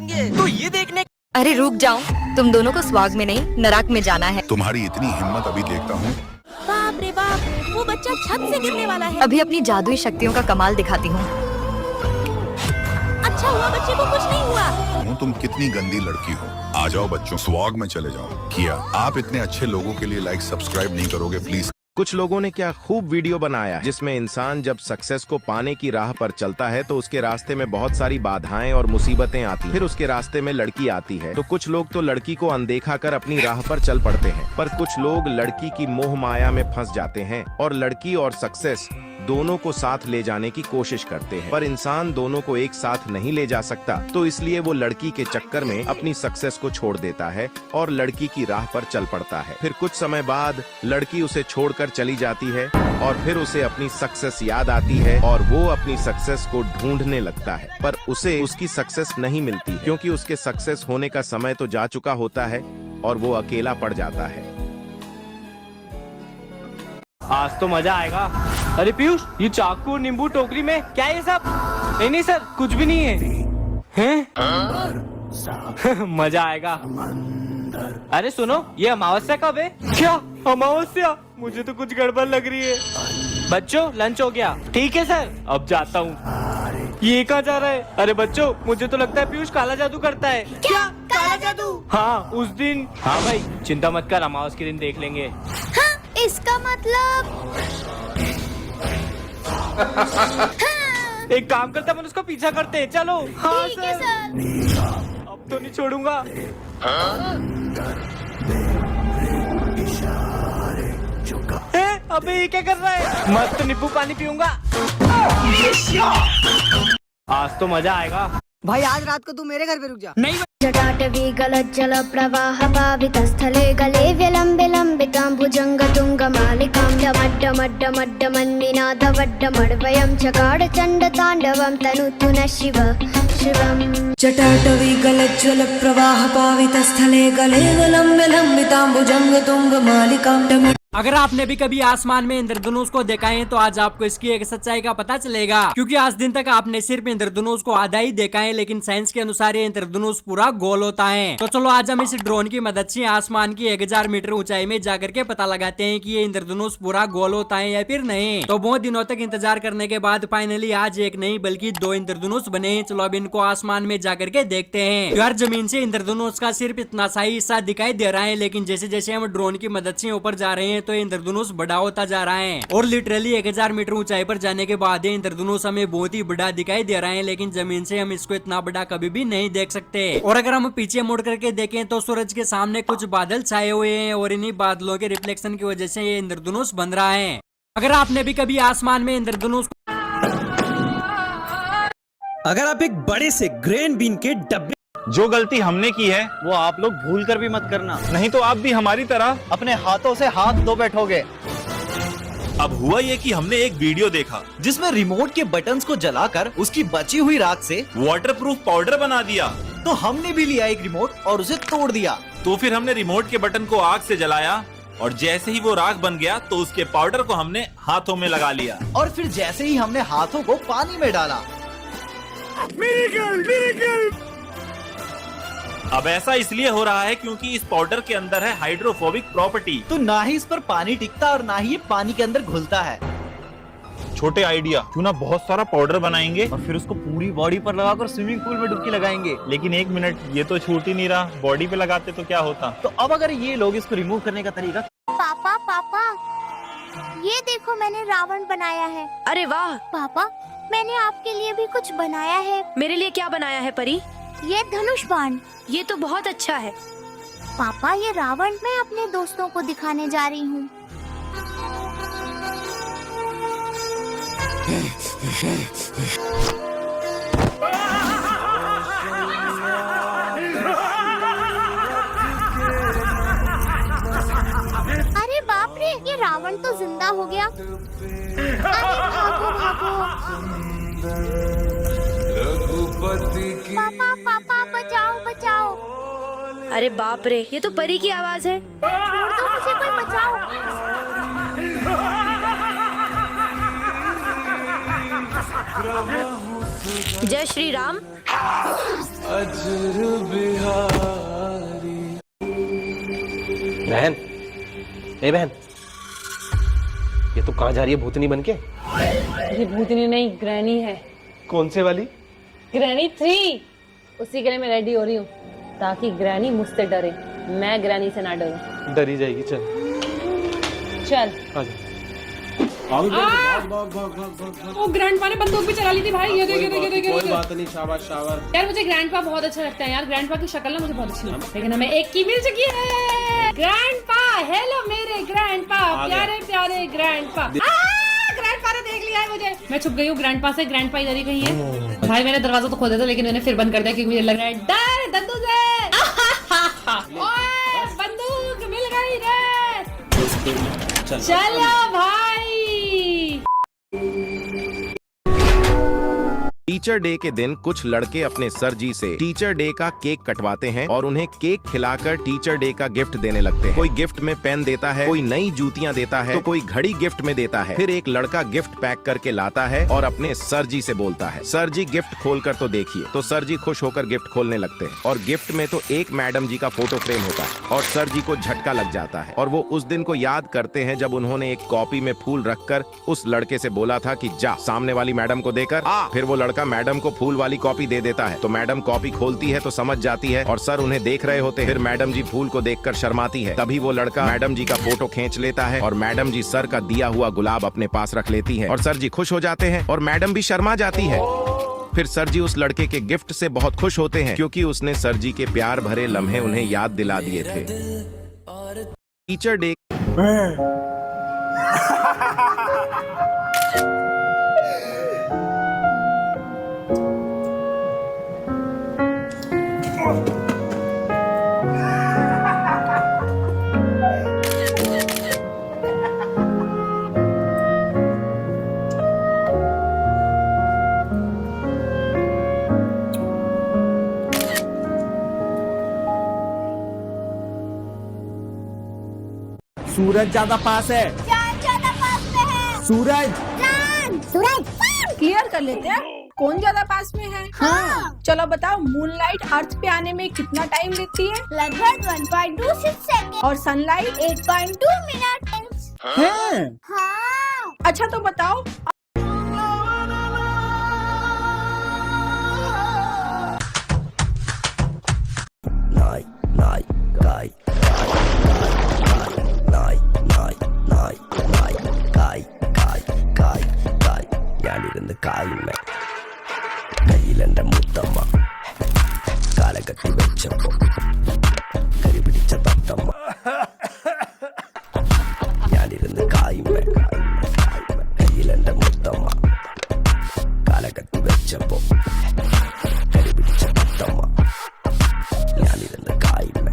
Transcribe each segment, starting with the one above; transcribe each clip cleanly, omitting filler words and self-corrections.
तो ये देखने। अरे रुक जाओ, तुम दोनों को स्वाग में नहीं नरक में जाना है। तुम्हारी इतनी हिम्मत अभी देखता हूँ। बाप रे बाप, वो बच्चा छत से गिरने वाला है। अभी अपनी जादुई शक्तियों का कमाल दिखाती हूँ। अच्छा हुआ बच्चे को कुछ नहीं हुआ। तुम कितनी गंदी लड़की हो। आ जाओ बच्चों, स्वाग में चले जाओ। किया, आप इतने अच्छे लोगों के लिए लाइक सब्सक्राइब नहीं करोगे प्लीज। कुछ लोगों ने क्या खूब वीडियो बनाया है, जिसमें इंसान जब सक्सेस को पाने की राह पर चलता है तो उसके रास्ते में बहुत सारी बाधाएं और मुसीबतें आती हैं। फिर उसके रास्ते में लड़की आती है तो कुछ लोग तो लड़की को अनदेखा कर अपनी राह पर चल पड़ते हैं, पर कुछ लोग लड़की की मोह माया में फंस जाते हैं और लड़की और सक्सेस दोनों को साथ ले जाने की कोशिश करते हैं। पर इंसान दोनों को एक साथ नहीं ले जा सकता, तो इसलिए वो लड़की के चक्कर में अपनी सक्सेस को छोड़ देता है और लड़की की राह पर चल पड़ता है। फिर कुछ समय बाद लड़की उसे छोड़कर चली जाती है और फिर उसे अपनी सक्सेस याद आती है और वो अपनी सक्सेस को ढूंढने लगता है, पर उसे उसकी सक्सेस नहीं मिलती क्योंकि उसके सक्सेस होने का समय तो जा चुका होता है और वो अकेला पड़ जाता है। आज तो मजा आएगा। अरे पीयूष, ये चाकू नींबू टोकरी में क्या है ये सब? नहीं सर, कुछ भी नहीं है। मजा आएगा। अरे सुनो, ये अमावस्या कब है? क्या अमावस्या? मुझे तो कुछ गड़बड़ लग रही है। बच्चों, लंच हो गया? ठीक है सर, अब जाता हूँ। ये कहाँ जा रहा है? अरे बच्चों, मुझे तो लगता है पीयूष काला जादू करता है। क्या काला जादू? हाँ उस दिन। हाँ भाई, चिंता मत कर, अमावस के दिन देख लेंगे। हाँ, इसका मतलब एक काम करते अपन उसका पीछा करते हैं, चलो। हाँ ठीक है सर। अब तो नहीं छोड़ूंगा। अबे ये क्या कर रहा है? मस्त नींबू पानी पीऊंगा। आज तो मजा आएगा। भाई आज रात को तू मेरे घर पे रुक जा। नहीं जटाटवी गलज्जल प्रवाह पावितस्थले गले विलम्बे लम्बिताम्बुजंग तुंग मालिकां डमड्डमड्डमड्डमन्निनादवड्डमड्वयं चकार चण्ड ताण्डवं तनुतु न शिव शिवम्। जटाटवी गलज्जल प्रवाह पावितस्थले गले विलम्बे लम्बिताम्बुजंग तुंग मालिकां। अगर आपने भी कभी आसमान में इंद्रधनुष को देखा है तो आज आपको इसकी एक सच्चाई का पता चलेगा, क्योंकि आज दिन तक आपने सिर्फ इंद्रधनुष को आधा ही देखा है, लेकिन साइंस के अनुसार ये इंद्रधनुष पूरा गोल होता है। तो चलो आज हम इस ड्रोन की मदद से आसमान की 1000 मीटर ऊंचाई में जाकर के पता लगाते हैं कि ये इंद्रधनुष पूरा गोल होता है या फिर नहीं। तो बहुत दिनों तक इंतजार करने के बाद फाइनली आज एक नहीं बल्कि 2 इंद्रधनुष बने। चलो अब इनको आसमान में जाकर के देखते हैं। यार जमीन से इंद्रधनुष का सिर्फ इतना सा ही हिस्सा दिखाई दे रहा है, लेकिन जैसे जैसे हम ड्रोन की मदद से ऊपर जा रहे हैं तो इंद्रधनुष बड़ा होता जा रहा है और लिटरली 1000 मीटर ऊंचाई पर जाने के बाद इंद्रधनुष हमें बहुत ही बड़ा दिखाई दे रहा है, लेकिन जमीन से हम इसको इतना बड़ा कभी भी नहीं देख सकते। और अगर हम पीछे मुड़ करके देखें तो सूरज के सामने कुछ बादल छाए हुए हैं और इन्हीं बादलों के रिफ्लेक्शन की वजह से ये इंद्रधनुष बन रहा है। अगर आपने भी कभी आसमान में इंद्रधनुष, अगर आप एक बड़े से ग्रेन बीन के डब्बे, जो गलती हमने की है वो आप लोग भूल कर भी मत करना, नहीं तो आप भी हमारी तरह अपने हाथों से हाथ धो बैठोगे। अब हुआ ये कि हमने एक वीडियो देखा जिसमें रिमोट के बटन्स को जलाकर उसकी बची हुई राख से वाटरप्रूफ पाउडर बना दिया। तो हमने भी लिया एक रिमोट और उसे तोड़ दिया। तो फिर हमने रिमोट के बटन को आग से जलाया और जैसे ही वो राख बन गया तो उसके पाउडर को हमने हाथों में लगा लिया और फिर जैसे ही हमने हाथों को पानी में डाला, अब ऐसा इसलिए हो रहा है क्योंकि इस पाउडर के अंदर है हाइड्रोफोबिक प्रॉपर्टी। तो ना ही इस पर पानी टिकता और ना ही ये पानी के अंदर घुलता है। छोटे आइडिया, क्यों ना बहुत सारा पाउडर बनाएंगे और फिर उसको पूरी बॉडी पर लगाकर स्विमिंग पूल में डुबकी लगाएंगे। लेकिन एक मिनट, ये तो छूट ही नहीं रहा। बॉडी पे लगाते तो क्या होता। तो अब अगर ये लोग इसको रिमूव करने का तरीका। पापा पापा, ये देखो मैंने रावण बनाया है। अरे वाह पापा, मैंने आपके लिए भी कुछ बनाया है। मेरे लिए क्या बनाया है परी? ये धनुष बाण। ये तो बहुत अच्छा है। पापा, ये रावण मैं अपने दोस्तों को दिखाने जा रही हूँ। अरे बाप रे, ये रावण तो जिंदा हो गया। अरे भागो भागो। पापा पापा, बचाओ बचाओ। अरे बाप रे, ये तो परी की आवाज है। छोड़ दो मुझे, कोई बचाओ। जय श्री राम। बहन, ए बहन, ये तो कहाँ जा रही है भूतनी बनके? ये भूतनी नहीं, ग्रैनी है। कौन से वाली? ग्रैनी 3। उसी के लिए मैं रेडी हो रही हूँ, ताकि ग्रैनी मुझसे डरे, मैं ग्रैनी से ना डरूं। डरी जाएगी। चल चल आजा। वो ग्रैंडपा ने बंदूक भी चला ली थी भाई। ये देख, ये देख, ये देख, ये कोई देख। बात नहीं, शाबाश शाबाश। यार मुझे ग्रैंडपा बहुत अच्छा लगता है यार। ग्रैंडपा की शक्ल ना मुझे बहुत अच्छी लगती है, लेकिन हमें एक की मिल चुकी है। ग्रैंडपा, हेलो मेरे ग्रैंडपा, प्यारे प्यारे ग्रैंडपा। ग्रैंडपा ने देख लिया है मुझे। मैं छुप गई हूँ ग्रैंडपा से। ग्रैंडपा इधर ही कहीं है। भाई मैंने दरवाजा तो खोला था, लेकिन मैंने फिर बंद कर दिया, क्योंकि मुझे लग रहा है डर दद्दू से। ओए बंदूक मिल गई रे। चलो भाई। टीचर डे के दिन कुछ लड़के अपने सर जी से टीचर डे का केक कटवाते हैं और उन्हें केक खिलाकर टीचर डे का गिफ्ट देने लगते हैं। कोई गिफ्ट में पेन देता है, कोई नई जूतियां देता है, तो कोई घड़ी गिफ्ट में देता है। फिर एक लड़का गिफ्ट पैक करके लाता है और अपने सर जी से बोलता है, सर जी गिफ्ट खोलकर तो देखिए। तो सर जी खुश होकर गिफ्ट खोलने लगते हैं और गिफ्ट में तो एक मैडम जी का फोटो फ्रेम होता है और सर जी को झटका लग जाता है और वो उस दिन को याद करते हैं जब उन्होंने एक कॉपी में फूल रखकर उस लड़के से बोला था कि जा सामने वाली मैडम को देकर आ। फिर वो लड़का मैडम को फूल वाली कॉपी दे देता है, तो मैडम कॉपी खोलती है तो समझ जाती है और सर उन्हें देख रहे होते हैं। फिर मैडम जी फूल को देखकर शर्माती है। तभी वो लड़का मैडम जी का फोटो खींच लेता है और मैडम जी सर का दिया हुआ गुलाब अपने पास रख लेती है और सर जी खुश हो जाते हैं और मैडम भी शर्मा जाती है। फिर सर जी उस लड़के के गिफ्ट से बहुत खुश होते हैं, क्योंकि उसने सर जी के प्यार भरे लम्हे उन्हें याद दिला दिए थे। टीचर डे सूरज ज्यादा पास है। चांद ज्यादा पास में है। सूरज सूरज क्लियर कर लेते हैं कौन ज्यादा पास में है। हाँ। चलो बताओ, मूनलाइट अर्थ पे आने में कितना टाइम लेती है? लगभग 1.26 सेकंड और सनलाइट 8.2 मिनट है। हाँ। अच्छा तो बताओ, ഞാനിരുന്ന് കായുമ്മ കയ്യിലെന്റെ മുത്തമ്മ കാലകത്തി വെച്ചപ്പോ കരി പിടിച്ച തത്തമ്മ ഞാനിരുന്ന് കായുമ്മ കയ്യിലെന്റെ മുത്തമ്മ കാലകത്തി വെച്ചപ്പോ കരി പിടിച്ച തത്തമ്മ ഞാനിരുന്ന് കായുമ്മ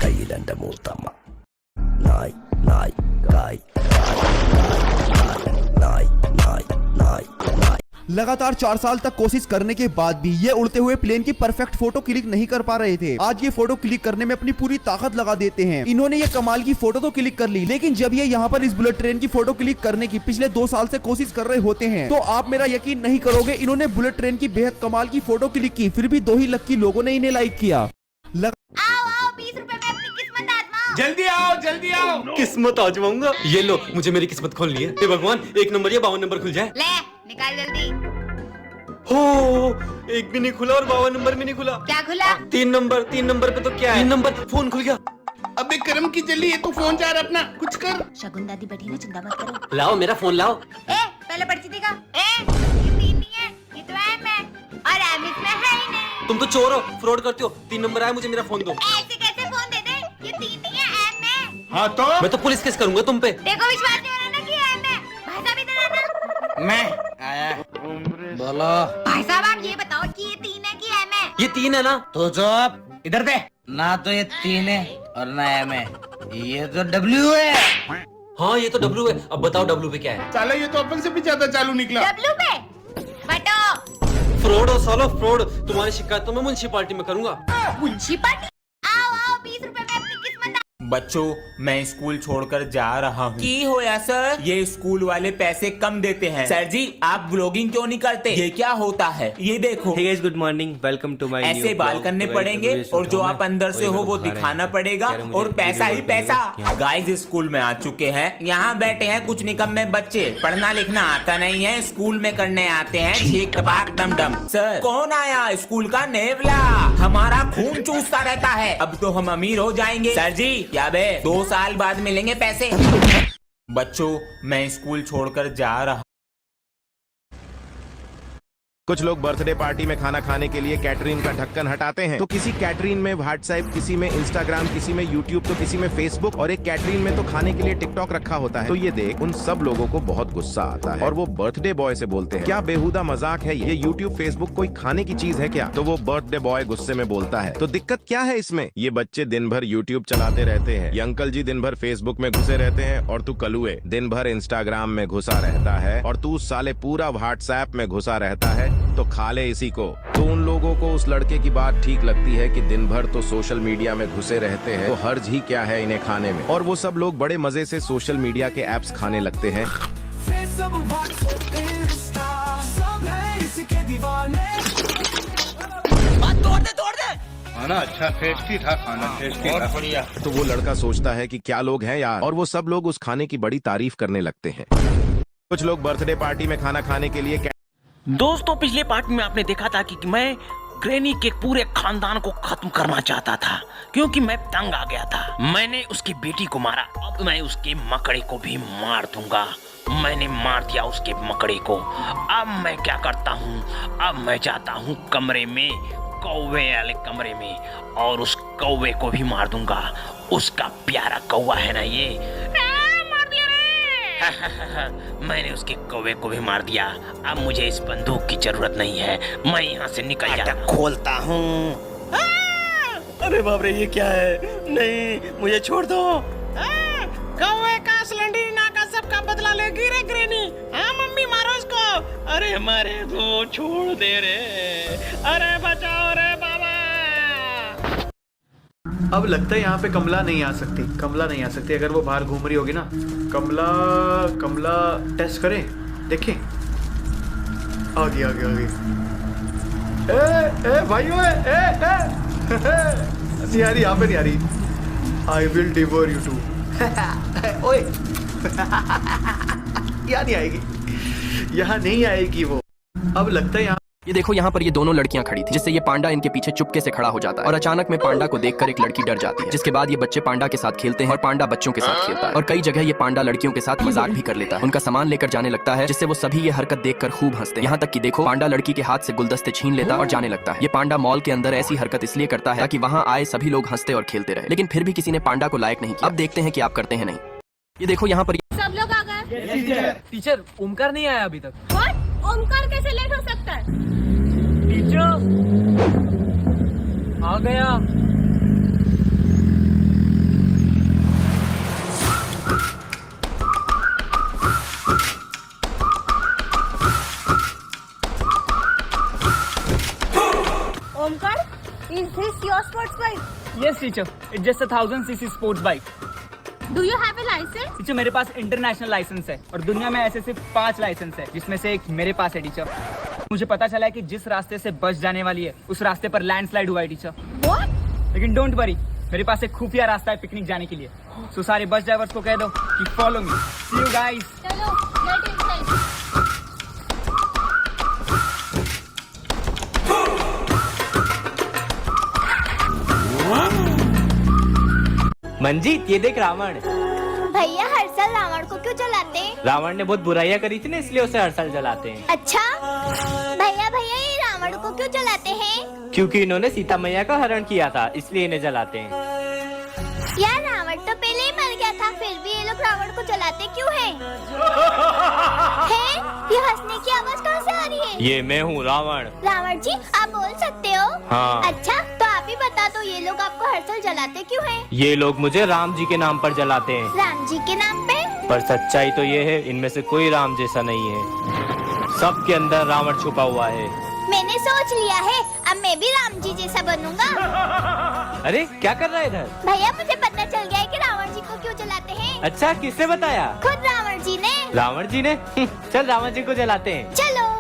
കയ്യിലെന്റെ മുത്തമ്മ നായ് നായ് കായ് लगातार 4 साल तक कोशिश करने के बाद भी ये उड़ते हुए प्लेन की परफेक्ट फोटो क्लिक नहीं कर पा रहे थे। आज ये फोटो क्लिक करने में अपनी पूरी ताकत लगा देते हैं। इन्होंने ये कमाल की फोटो तो क्लिक कर ली, लेकिन जब ये यहाँ पर इस बुलेट ट्रेन की फोटो क्लिक करने की पिछले 2 साल से कोशिश कर रहे होते हैं, तो आप मेरा यकीन नहीं करोगे, इन्होंने बुलेट ट्रेन की बेहद कमाल की फोटो क्लिक की, फिर भी 2 ही लकी लोगों ने इन्हें लाइक किया। आओ 20 रुपए में अपनी किस्मत आजमाओ। जल्दी आओ, जल्दी आओ। किस्मत आजमाऊंगा? ये लो, मुझे मेरी किस्मत खोलनी है। हे भगवान, 1 नंबर या 52 नंबर खुल जाए। ले निकाल जल्दी। हो, एक भी नहीं खुला और 52 नंबर भी नहीं खुला। क्या खुला? 3 नंबर। 3 नंबर पे तो क्या है? 3 नंबर फोन खुल गया। अबे करम की जल्दी, ये तो फोन जा रहा है अपना, कुछ कर। शगुन दादी बैठी है, चिंता मत करो। लाओ मेरा फोन लाओ। पहले पर्ची दिखा। ये 3 नहीं है, ये तो एम है और एम इसमें है ही नहीं। तुम तो चोर हो, फ्रॉड करते हो। 3 नंबर आया, मुझे मेरा फोन दो। ऐसे कैसे फोन दे दे? ये 3 नहीं है, एम है। हाँ तो मैं तो पुलिस केस करूंगा तुम पे। देखो विश्वास नहीं हो रहा ना कि एम है। भाई साहब इधर आना। मैं आया। बोलो भाई साहब आप ये बताओ कि ये 3 है कि एम है? ये 3 है ना? तो चुप, इधर दे ना। तो ये 3 है और ना एम है, ये तो डब्ल्यू है। हाँ ये तो डब्ल्यू है। अब बताओ डब्ल्यू पे क्या है? साला ये तो अपन से भी ज्यादा चालू निकला। डब्लू पे बटो। फ्रॉड हो सालो, फ्रॉड। तुम्हारी शिकायत तो मैं म्युनिसिपैलिटी में करूंगा। मुंशी पार्टी। आओ 20 रुपए में अपनी किस्मत बच्चों मैं स्कूल छोड़कर जा रहा हूँ। की होया सर? ये स्कूल वाले पैसे कम देते हैं। सर जी आप ब्लॉगिंग क्यों नहीं करते? ये क्या होता है? ये देखो। Hey guys, good morning. Welcome to my ऐसे बाल करने पड़ेंगे और जो आप अंदर से हो वो दिखाना पड़ेगा और पैसा ही पैसा। गाइस स्कूल में आ चुके हैं, यहाँ बैठे हैं कुछ निकम्मे बच्चे, पढ़ना लिखना आता नहीं है, स्कूल में करने आते हैं छीक टपाक डम डम। सर कौन आया? स्कूल का नेवला, हमारा खून चूसता रहता है। अब तो हम अमीर हो जाएंगे। सर जी क्या बे 2 साल बाद मिलेंगे पैसे। बच्चों मैं स्कूल छोड़कर जा रहा। कुछ लोग बर्थडे पार्टी में खाना खाने के लिए कैटरिंग का ढक्कन हटाते हैं, तो किसी कैटरिंग में व्हाट्सएप, किसी में इंस्टाग्राम, किसी में यूट्यूब, तो किसी में फेसबुक और एक कैटरिंग में तो खाने के लिए टिकटॉक रखा होता है। तो ये देख उन सब लोगों को बहुत गुस्सा आता है और वो बर्थडे बॉय से बोलते हैं क्या बेहुदा मजाक है ये यूट्यूब फेसबुक कोई खाने की चीज है क्या? तो वो बर्थडे बॉय गुस्से में बोलता है तो दिक्कत क्या है इसमें? ये बच्चे दिन भर यूट्यूब चलाते रहते हैं, ये अंकल जी दिन भर फेसबुक में घुसे रहते हैं और तू कलुए दिन भर इंस्टाग्राम में घुसा रहता है और तू साले पूरा व्हाट्सएप में घुसा रहता है, तो खा ले इसी को। तो उन लोगों को उस लड़के की बात ठीक लगती है कि दिन भर तो सोशल मीडिया में घुसे रहते हैं, तो हर्ज ही क्या है इन्हें खाने में। और वो सब लोग बड़े मजे से सोशल मीडिया के एप्स खाने लगते हैं। खाना अच्छा टेस्टी था, खाना टेस्टी था, बढ़िया। तो वो लड़का सोचता है कि क्या लोग हैं यार, और वो सब लोग उस खाने की बड़ी तारीफ करने लगते हैं। कुछ लोग बर्थडे पार्टी में खाना खाने के लिए दोस्तों पिछले पार्ट में आपने देखा था कि मैं ग्रैनी के पूरे खानदान को खत्म करना चाहता था क्योंकि मैं तंग आ गया था। मैंने उसकी बेटी को मारा, अब मैं उसके मकड़े को भी मार दूंगा। मैंने मार दिया उसके मकड़े को। अब मैं क्या करता हूँ, अब मैं जाता हूँ कमरे में, कौवे वाले कमरे में, और उस कौवे को भी मार दूंगा। उसका प्यारा कौवा है ना ये, मैंने उसके कौवे को भी मार दिया। अब मुझे इस बंदूक की जरूरत नहीं है, मैं यहाँ से निकल जाता खोलता हूँ। अरे बाप रे ये क्या है? नहीं मुझे छोड़ दो। कौवे का सिलेंडर का सबका बदला लेगी रे ग्रैनी। हाँ मम्मी मारो इसको। अरे मारे दो, छोड़ दे रे। अरे बचाओ रे बाबा। अब लगता है यहाँ पे कमला नहीं आ सकती, कमला नहीं आ सकती। अगर वो बाहर घूम रही होगी ना, कमला कमला टेस्ट करें, देखें। आ गई आ गई आ गई। ए भाइयों नहीं आ रही, यहाँ पे नहीं आ रही। I will divorce you too. ओए यहाँ नहीं आएगी, यहाँ नहीं आएगी वो। अब लगता है यहाँ ये देखो यहाँ पर ये दोनों लड़कियां खड़ी थी, जिससे ये पांडा इनके पीछे चुपके से खड़ा हो जाता है और अचानक में पांडा को देखकर एक लड़की डर जाती है, जिसके बाद ये बच्चे पांडा के साथ खेलते हैं और पांडा बच्चों के साथ खेलता है और कई जगह ये पांडा लड़कियों के साथ मजाक भी कर लेता है, उनका सामान लेकर जाने लगता है, जिससे वो सभी ये हरकत देखकर खूब हंसते हैं। यहाँ तक कि देखो पांडा लड़की के हाथ से गुलदस्ते छीन लेता और जाने लगता है। ये पांडा मॉल के अंदर ऐसी हरकत इसलिए करता है ताकि वहाँ आए सभी लोग हंसते और खेलते रहे, लेकिन फिर भी किसी ने पांडा को लायक नहीं किया। अब देखते हैं कि आप करते हैं नहीं। ये देखो यहाँ पर सब लोग आ गए। टीचर ओमकार नहीं आया अभी तक। ओमकार कैसे लेट हो सकता है? टीचर आ गया। Omkar, is this your sports bike? Yes teacher, it's just a 1000cc sports bike. Do you have a license? Teacher मेरे पास इंटरनेशनल लाइसेंस है और दुनिया में ऐसे सिर्फ 5 लाइसेंस है, जिसमें से एक मेरे पास है टीचर। मुझे पता चला है कि जिस रास्ते से बस जाने वाली है उस रास्ते पर लैंडस्लाइड हुआ है टीचर। What? लेकिन डोंट वरी, मेरे पास एक खुफिया रास्ता है पिकनिक जाने के लिए। सो सारे बस ड्राइवर्स को कह दो कि follow me. See you guys. चलो, get inside. मंजीत ये देख रावण। भैया हर साल रावण को क्यों जलाते हैं? रावण ने बहुत बुराइयां करी थी ना, इसलिए उसे हर साल जलाते हैं। अच्छा भैया भैया ये रावण को क्यों जलाते हैं? क्योंकि इन्होंने सीता मैया का हरण किया था, इसलिए इन्हें जलाते हैं। यार रावण तो पहले ही मर गया था, फिर भी ये लोग रावण को जलाते क्यों हैं? हैं? ये हंसने की आवाज कहाँ से आ रही है? ये मैं हूँ रावण। रावण जी आप बोल सकते हो? हाँ। अच्छा तो आप ही बता दो ये लोग आपको हर साल जलाते क्यों हैं? ये लोग मुझे राम जी के नाम पर जलाते हैं। राम जी के नाम पे? पर सच्चाई तो ये है इनमें से कोई राम जैसा नहीं है, सबके अंदर रावण छुपा हुआ है। मैंने सोच लिया है, अब मैं भी राम जी जैसा बनूंगा। अरे क्या कर रहा है इधर? भैया मुझे पता चल गया है कि रावण जी को क्यों जलाते हैं। अच्छा, किसने बताया? खुद रावण जी ने। रावण जी ने? चल रावण जी को जलाते हैं। चलो।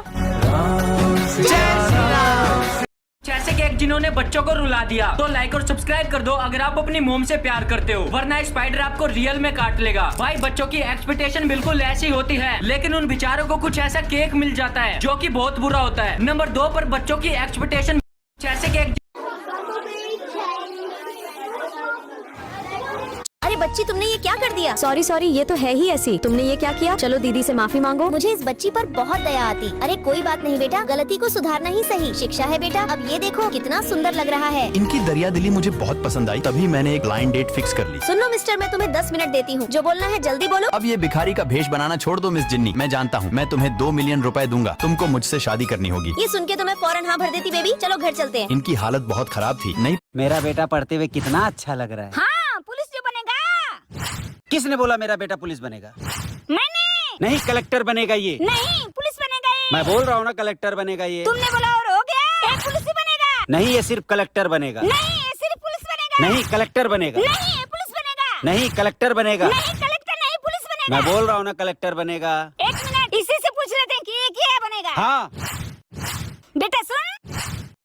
जैसे कि एक जिन्होंने बच्चों को रुला दिया, तो लाइक और सब्सक्राइब कर दो अगर आप अपनी मोम से प्यार करते हो, वरना स्पाइडर आपको रियल में काट लेगा। भाई बच्चों की एक्सपेक्टेशन बिल्कुल ऐसी होती है, लेकिन उन बेचारों को कुछ ऐसा केक मिल जाता है जो कि बहुत बुरा होता है। नंबर 2 पर बच्चों की एक्सपेक्टेशन जैसे कि एक अरे बच्ची, तुमने ये क्या कर दिया? सॉरी, ये तो है ही ऐसी। तुमने ये क्या किया? चलो दीदी से माफी मांगो। मुझे इस बच्ची पर बहुत दया आती। अरे कोई बात नहीं बेटा, गलती को सुधारना ही सही शिक्षा है बेटा। अब ये देखो कितना सुंदर लग रहा है। इनकी दरिया दिली मुझे बहुत पसंद आई, तभी मैंने एक ब्लाइंड डेट फिक्स कर ली। सुनो मिस्टर, मैं तुम्हें 10 मिनट देती हूँ, जो बोलना है जल्दी बोलो। अब ये भिखारी का भेष बनाना छोड़ दो मिस जिन्नी। मैं जानता हूँ, मैं तुम्हें 2 मिलियन रुपए दूंगा। तुमको मुझसे शादी करनी होगी। ये सुन के तो मैं फौरन हाँ भर देती बेबी। चलो घर चलते हैं। इनकी हालत बहुत खराब थी। नहीं, मेरा बेटा पढ़ते हुए कितना अच्छा लग रहा है। हाँ, पुलिस जो बनेगा। किसने बोला मेरा बेटा पुलिस बनेगा? मैंने। नहीं, कलेक्टर बनेगा ये। नहीं, पुलिस बनेगा ये। मैं बोल रहा हूँ ना, कलेक्टर बनेगा ये। तुमने बोला और हो गया। ये पुलिस ही बनेगा। नहीं, ये सिर्फ कलेक्टर बनेगा। नहीं, ये सिर्फ पुलिस बनेगा। नहीं, कलेक्टर बनेगा। नहीं, ये पुलिस बनेगा। नहीं, कलेक्टर बनेगा। नहीं, कलेक्टर नहीं, पुलिस बनेगा। मैं बोल रहा हूँ ना, कलेक्टर बनेगा। 1 मिनट, इसी से पूछ रहे थे कि ये क्या बनेगा। हाँ बेटा सुन।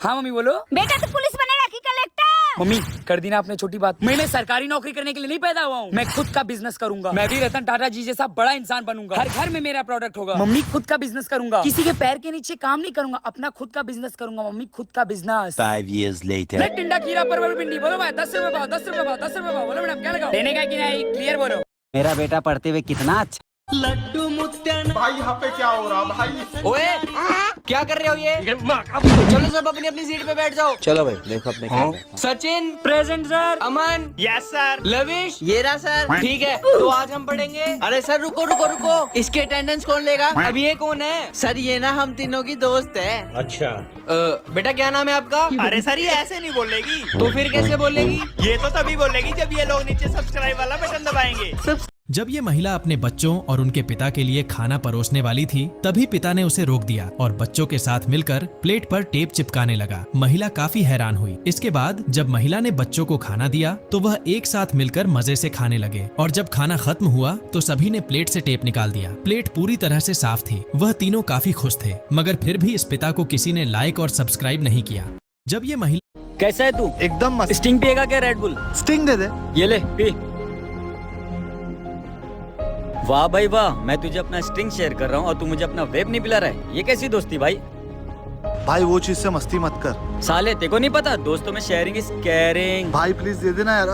हाँ मम्मी बोलो। बेटा तू पुलिस बनेगा कि कलेक्टर? मम्मी कर दी ना आपने छोटी बात। मैं सरकारी नौकरी करने के लिए नहीं पैदा हुआ हूँ। मैं खुद का बिजनेस करूंगा। मैं भी रतन टाटा जी जैसा बड़ा इंसान बनूंगा। हर घर में मेरा प्रोडक्ट होगा। मम्मी खुद का बिजनेस करूंगा। किसी के पैर के नीचे काम नहीं करूंगा। अपना खुद का बिजनेस करूंगा मम्मी, खुद का बिजनेस। 5 years later। टिंडा खीरा परवल भिंडी बोलो भाई 10 रुपए पाव, 10 रुपए पाव, 10 रुपए पाव। बोलो मैडम क्या लगाओ? देने का कि नहीं? क्लियर बोलो। मेरा बेटा पढ़ते हुए कितना अच्छा। लड्डू मुत्यान। भाई यहाँ पे क्या हो रहा भाई? ओए क्या कर रहे हो ये? चलो सब अपनी अपनी सीट पे बैठ जाओ। चलो भाई देखो अपने सचिन प्रेजेंट सर। अमन यस सर। लविश ये रहा सर। ठीक है, तो आज हम पढ़ेंगे। अरे सर रुको, इसके अटेंडेंस कौन लेगा? अब ये कौन है? सर ये ना हम तीनों की दोस्त है। अच्छा। बेटा क्या नाम है आपका? अरे सर ये ऐसे नहीं बोलेगी। तो फिर कैसे बोलेगी? ये तो तभी बोलेगी जब ये लोग नीचे सब्सक्राइब वाला बटन दबाएंगे। जब ये महिला अपने बच्चों और उनके पिता के लिए खाना परोसने वाली थी, तभी पिता ने उसे रोक दिया और बच्चों के साथ मिलकर प्लेट पर टेप चिपकाने लगा। महिला काफी हैरान हुई। इसके बाद जब महिला ने बच्चों को खाना दिया तो वह एक साथ मिलकर मजे से खाने लगे और जब खाना खत्म हुआ तो सभी ने प्लेट से टेप निकाल दिया। प्लेट पूरी तरह से साफ थी। वह तीनों काफी खुश थे, मगर फिर भी इस पिता को किसी ने लाइक और सब्सक्राइब नहीं किया। जब ये महिला कैसा है तू? एकदम मस्त। स्टिंग पिएगा क्या? रेड बुल स्टिंग दे दे। ये ले पी। वाह भाई वाह, मैं तुझे अपना स्ट्रिंग शेयर कर रहा हूँ और तू मुझे अपना वेब नहीं पिला रहा है। ये कैसी दोस्ती भाई? भाई वो चीज से मस्ती मत कर। साले तेरे को नहीं पता दोस्तों में शेयरिंग इज केयरिंग। भाई प्लीज दे देना यार।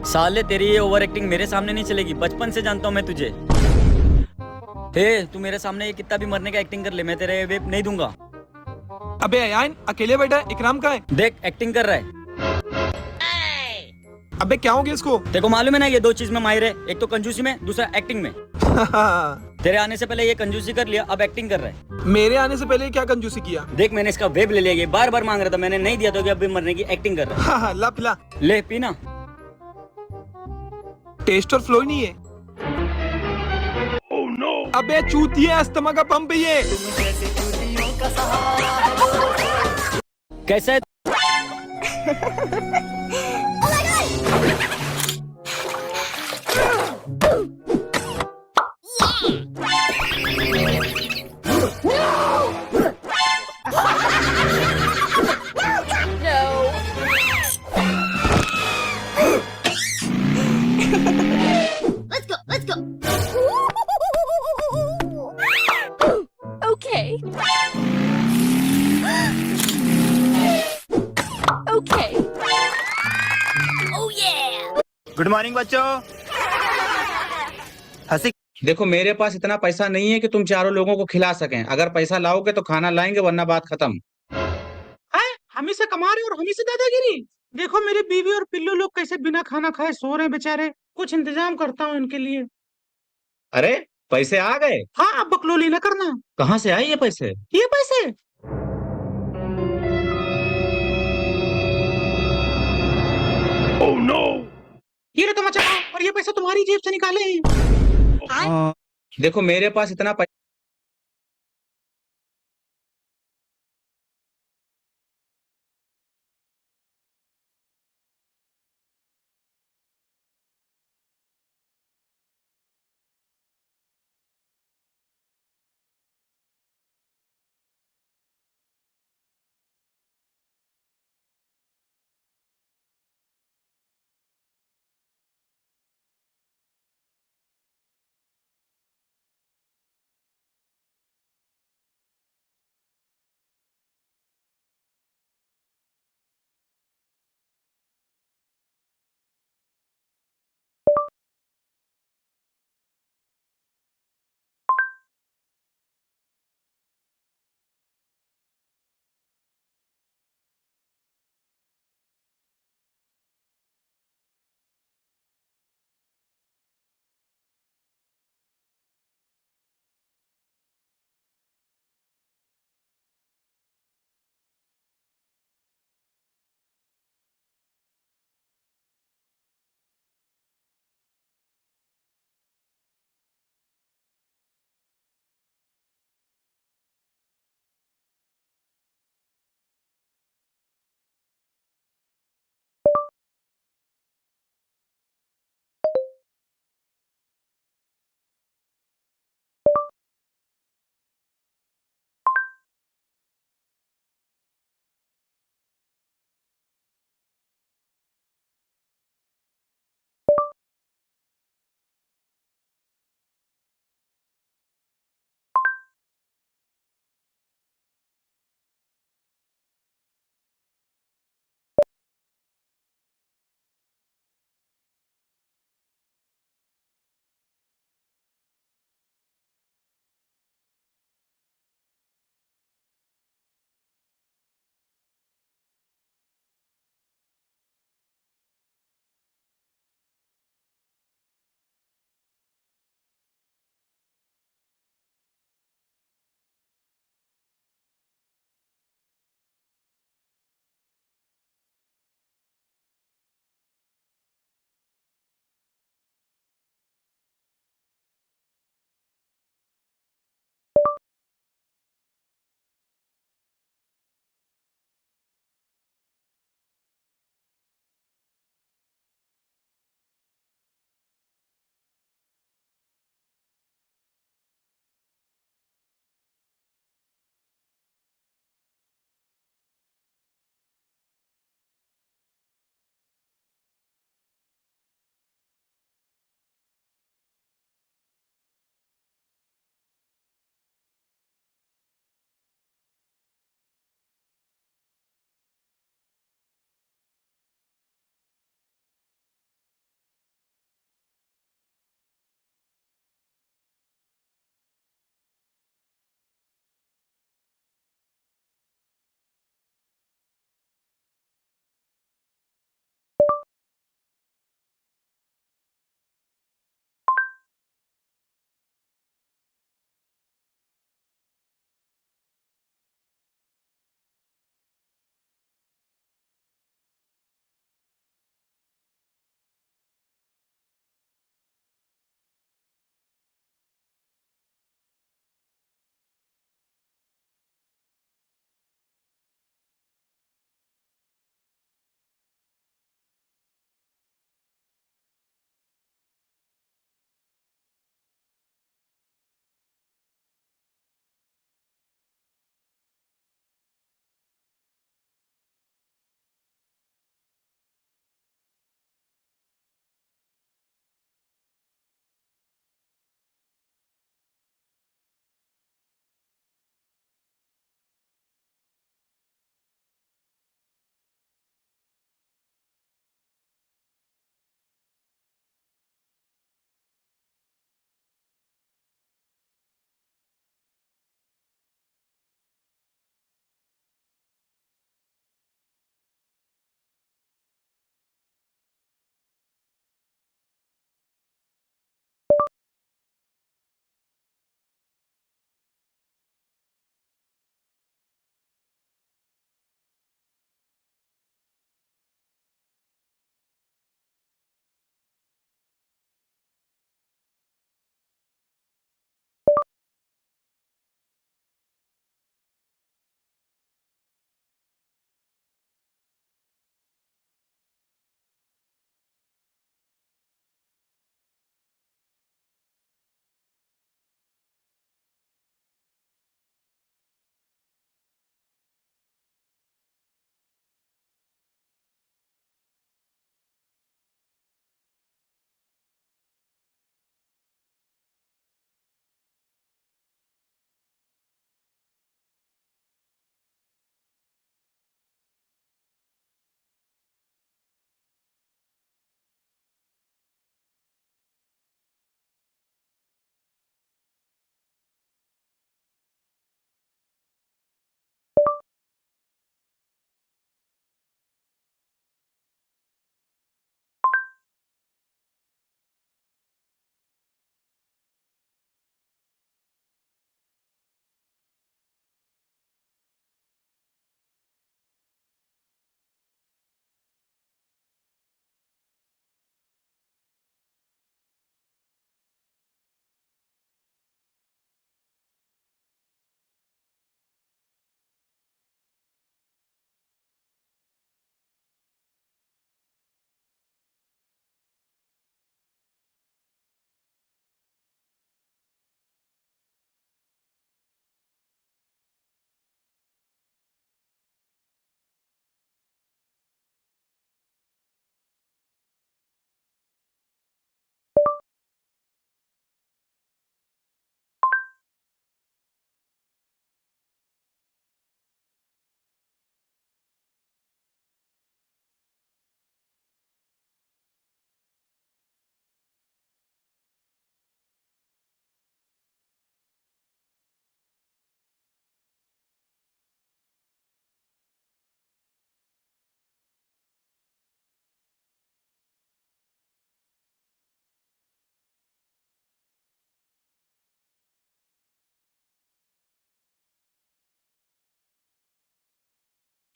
साले तेरी ये ओवर एक्टिंग मेरे सामने नहीं चलेगी। बचपन से जानता हूँ मैं तुझे। हे तू मेरे सामने ये कितना भी मरने का एक्टिंग कर ले, मैं तेरे वेब नहीं दूंगा। अबे अयान अकेले बैठा, इकराम कहाँ है? देख एक्टिंग कर रहा है। अबे क्या हो गया इसको? तेरे को मालूम है ना ये 2 चीज में माहिर है, एक तो कंजूसी में, दूसरा एक्टिंग में। तेरे आने से पहले ये कंजूसी कर लिया, अब एक्टिंग कर रहा है। मेरे आने से पहले क्या कंजूसी किया? देख मैंने इसका वेब ले लिया, ये बार बार मांग रहा था, मैंने नहीं दिया तो कि अब भी मरने की एक्टिंग कर रहा है। ला पिला। ले पीना। टेस्ट और फ्लो ही नहीं है। oh, no. अबे चूतिया अस्थमा का पंप ये। कैसा है? Let's go. Okay. Oh yeah. Good morning बच्चों। हंसी। देखो मेरे पास इतना पैसा नहीं है कि तुम चारों लोगों को खिला सकें। अगर पैसा लाओगे तो खाना लाएंगे, वरना बात खत्म। हम ही से कमा रहे और हम ही से दादागिरी। देखो मेरी बीवी और पिल्लू लोग कैसे बिना खाना खाए सो रहे बेचारे। कुछ इंतजाम करता हूँ इनके लिए। अरे पैसे आ गए? हाँ अब बकलोली न करना। कहाँ से आए ये पैसे? ये पैसे Oh no! ये लो तमाचा और ये पैसा तुम्हारी जेब से निकाले हैं। देखो मेरे पास इतना पैसा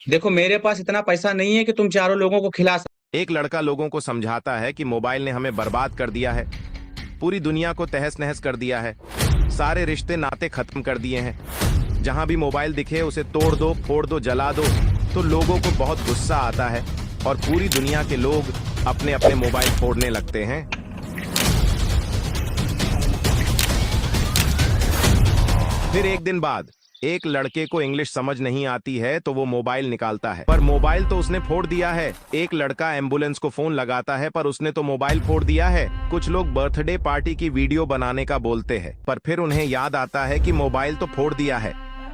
देखो मेरे पास इतना पैसा नहीं है कि तुम चारों लोगों को खिला एक लड़का लोगों को समझाता है कि मोबाइल ने हमें बर्बाद कर दिया है, पूरी दुनिया को तहस नहस कर दिया है, सारे रिश्ते नाते खत्म कर दिए हैं। जहां भी मोबाइल दिखे उसे तोड़ दो, फोड़ दो, जला दो। तो लोगों को बहुत गुस्सा आता है और पूरी दुनिया के लोग अपने अपने मोबाइल फोड़ने लगते हैं। फिर एक दिन बाद एक लड़के को इंग्लिश समझ नहीं आती है तो वो मोबाइल निकालता है, पर मोबाइल तो उसने फोड़ दिया है। एक लड़का एम्बुलेंस को फोन लगाता है पर उसने तो मोबाइल फोड़ दिया है। कुछ लोग बर्थडे पार्टी की वीडियो बनाने का बोलते हैं, पर फिर उन्हें याद आता है कि मोबाइल तो फोड़ दिया है।